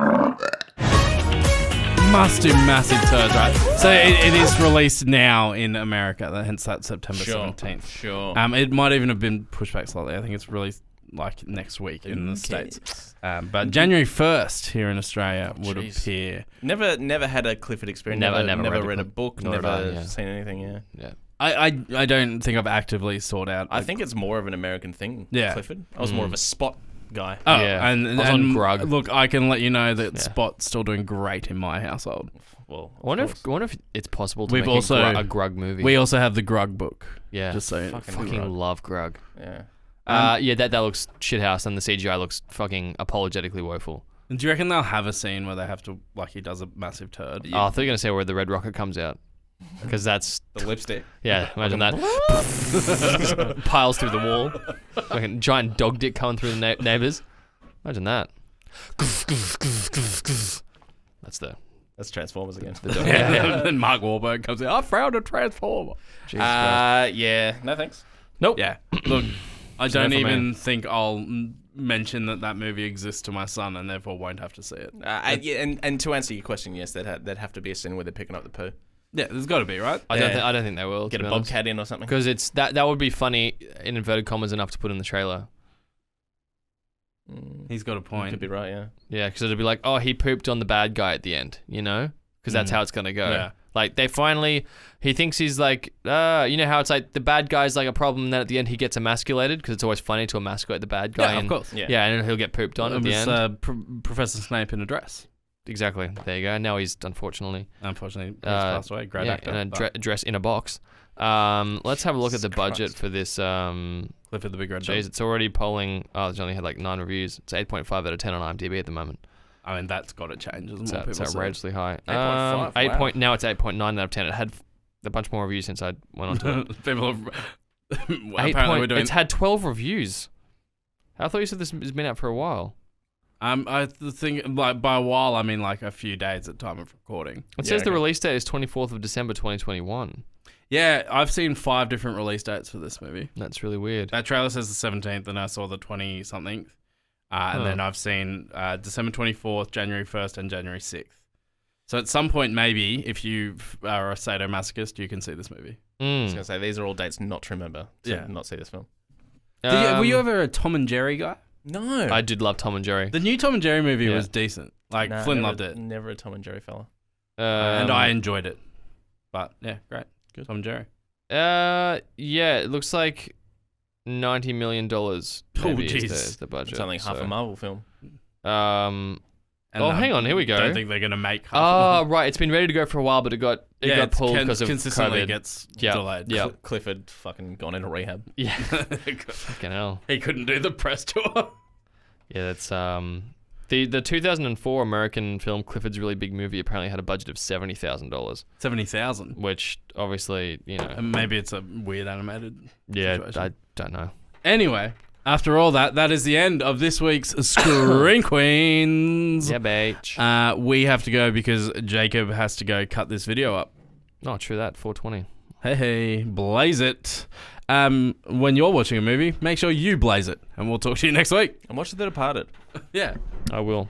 Must do massive turds, right? So it is released now in America, hence that September 17th. Sure. It might even have been pushed back slightly. I think it's released like next week in the States. But January 1st here in Australia would appear. Never had a Clifford experience. Never Never read read a a book. nor Never have I, yeah. seen anything. Yeah. Yeah. I don't think I've actively sought out. I think it's more of an American thing. Yeah. Clifford. I was more of a Spot guy. Oh, Yeah. and, I was on and Grug. look, I can let you know that Yeah. Spot's still doing great in my household. Well, I wonder if it's possible to We've make also- a Grug movie. We also have the Grug book. yeah. Just so fucking love Grug. yeah. Yeah, that looks shithouse, and the CGI looks fucking apologetically woeful. Do you reckon they'll have a scene where they have to, like, he does a massive turd? Oh, I thought you were gonna say where the red rocket comes out, because that's The lipstick. yeah. Imagine that piles through the wall, like a giant dog dick coming through the neighbors. Imagine that. That's Transformers again. The dog. Yeah, and then Mark Wahlberg comes in. I found a transformer. Jesus Christ. Yeah. No thanks. Nope. Yeah. Look, I don't for me. even think I'll mention that movie exists to my son, and therefore won't have to see it. Yeah, and to answer your question, yes, that'd have to be a scene where they're picking up the poo. Yeah, there's got to be, right? I don't think they will. Get a bobcat in or something. Because it's that would be funny in inverted commas enough to put in the trailer. He's got a You point. could be right. Yeah. Yeah, because it'd be like, oh, he pooped on the bad guy at the end, you know? Because that's how it's gonna go. Yeah. Like he thinks he's like, you know how it's like the bad guy's like a problem, and then at the end he gets emasculated because it's always funny to emasculate the bad guy. Yeah, of and, course. Yeah. Yeah, and he'll get pooped on It at the was end. Professor Snape in a dress. Exactly. There you go. Now he's unfortunately Unfortunately, he's passed away. Great actor. in a but dress in a box. Let's have a look at the budget for this. Clifford the Big Red Dog. Jeez, it's already polling. Oh, it's only had like 9 reviews. It's 8.5 out of 10 on IMDb at the moment. I mean, that's got to change. As more It's people see it. outrageously high. 8.5, wow. Now it's 8.9 out of 10. It had a bunch more reviews since I went on to it. People have Apparently we're doing. It's had 12 reviews. I thought you said this has been out for a while. I think like by a while I mean like a few days at time of recording. It says the release date is 24th of December 2021. Yeah, I've seen 5 different release dates for this movie. That's really weird. That trailer says the 17th, and I saw the 20-something. And then I've seen December 24th, January 1st, and January 6th. So at some point, maybe, if you are a sadomasochist, you can see this movie. I was going to say, these are all dates not to remember to not see this film. Were you ever a Tom and Jerry guy? No. I did love Tom and Jerry. The new Tom and Jerry movie was decent. Like, Flynn loved it. Never a Tom and Jerry fella. And I enjoyed it. But, yeah, great. Good. Tom and Jerry. Yeah, it looks like $90 million. Maybe is the budget. It's only half a Marvel film. Hang on, here we go. I don't think they're going to make half right. It's been ready to go for a while, but it got pulled because of consistently COVID. Gets delayed. Yeah, Clifford fucking gone into rehab. Yeah, fucking hell. He couldn't do the press tour. Yeah, that's the 2004 American film Clifford's Really Big Movie apparently had a budget of $70,000. $70,000, which obviously maybe it's a weird animated. Situation. I don't know. Anyway. After all that is the end of this week's Screen Queens. Yeah, bitch. We have to go because Jacob has to go cut this video up. Oh, true that. 420. Hey, blaze it. When you're watching a movie, make sure you blaze it. And we'll talk to you next week. And watch The Departed. Yeah. I will.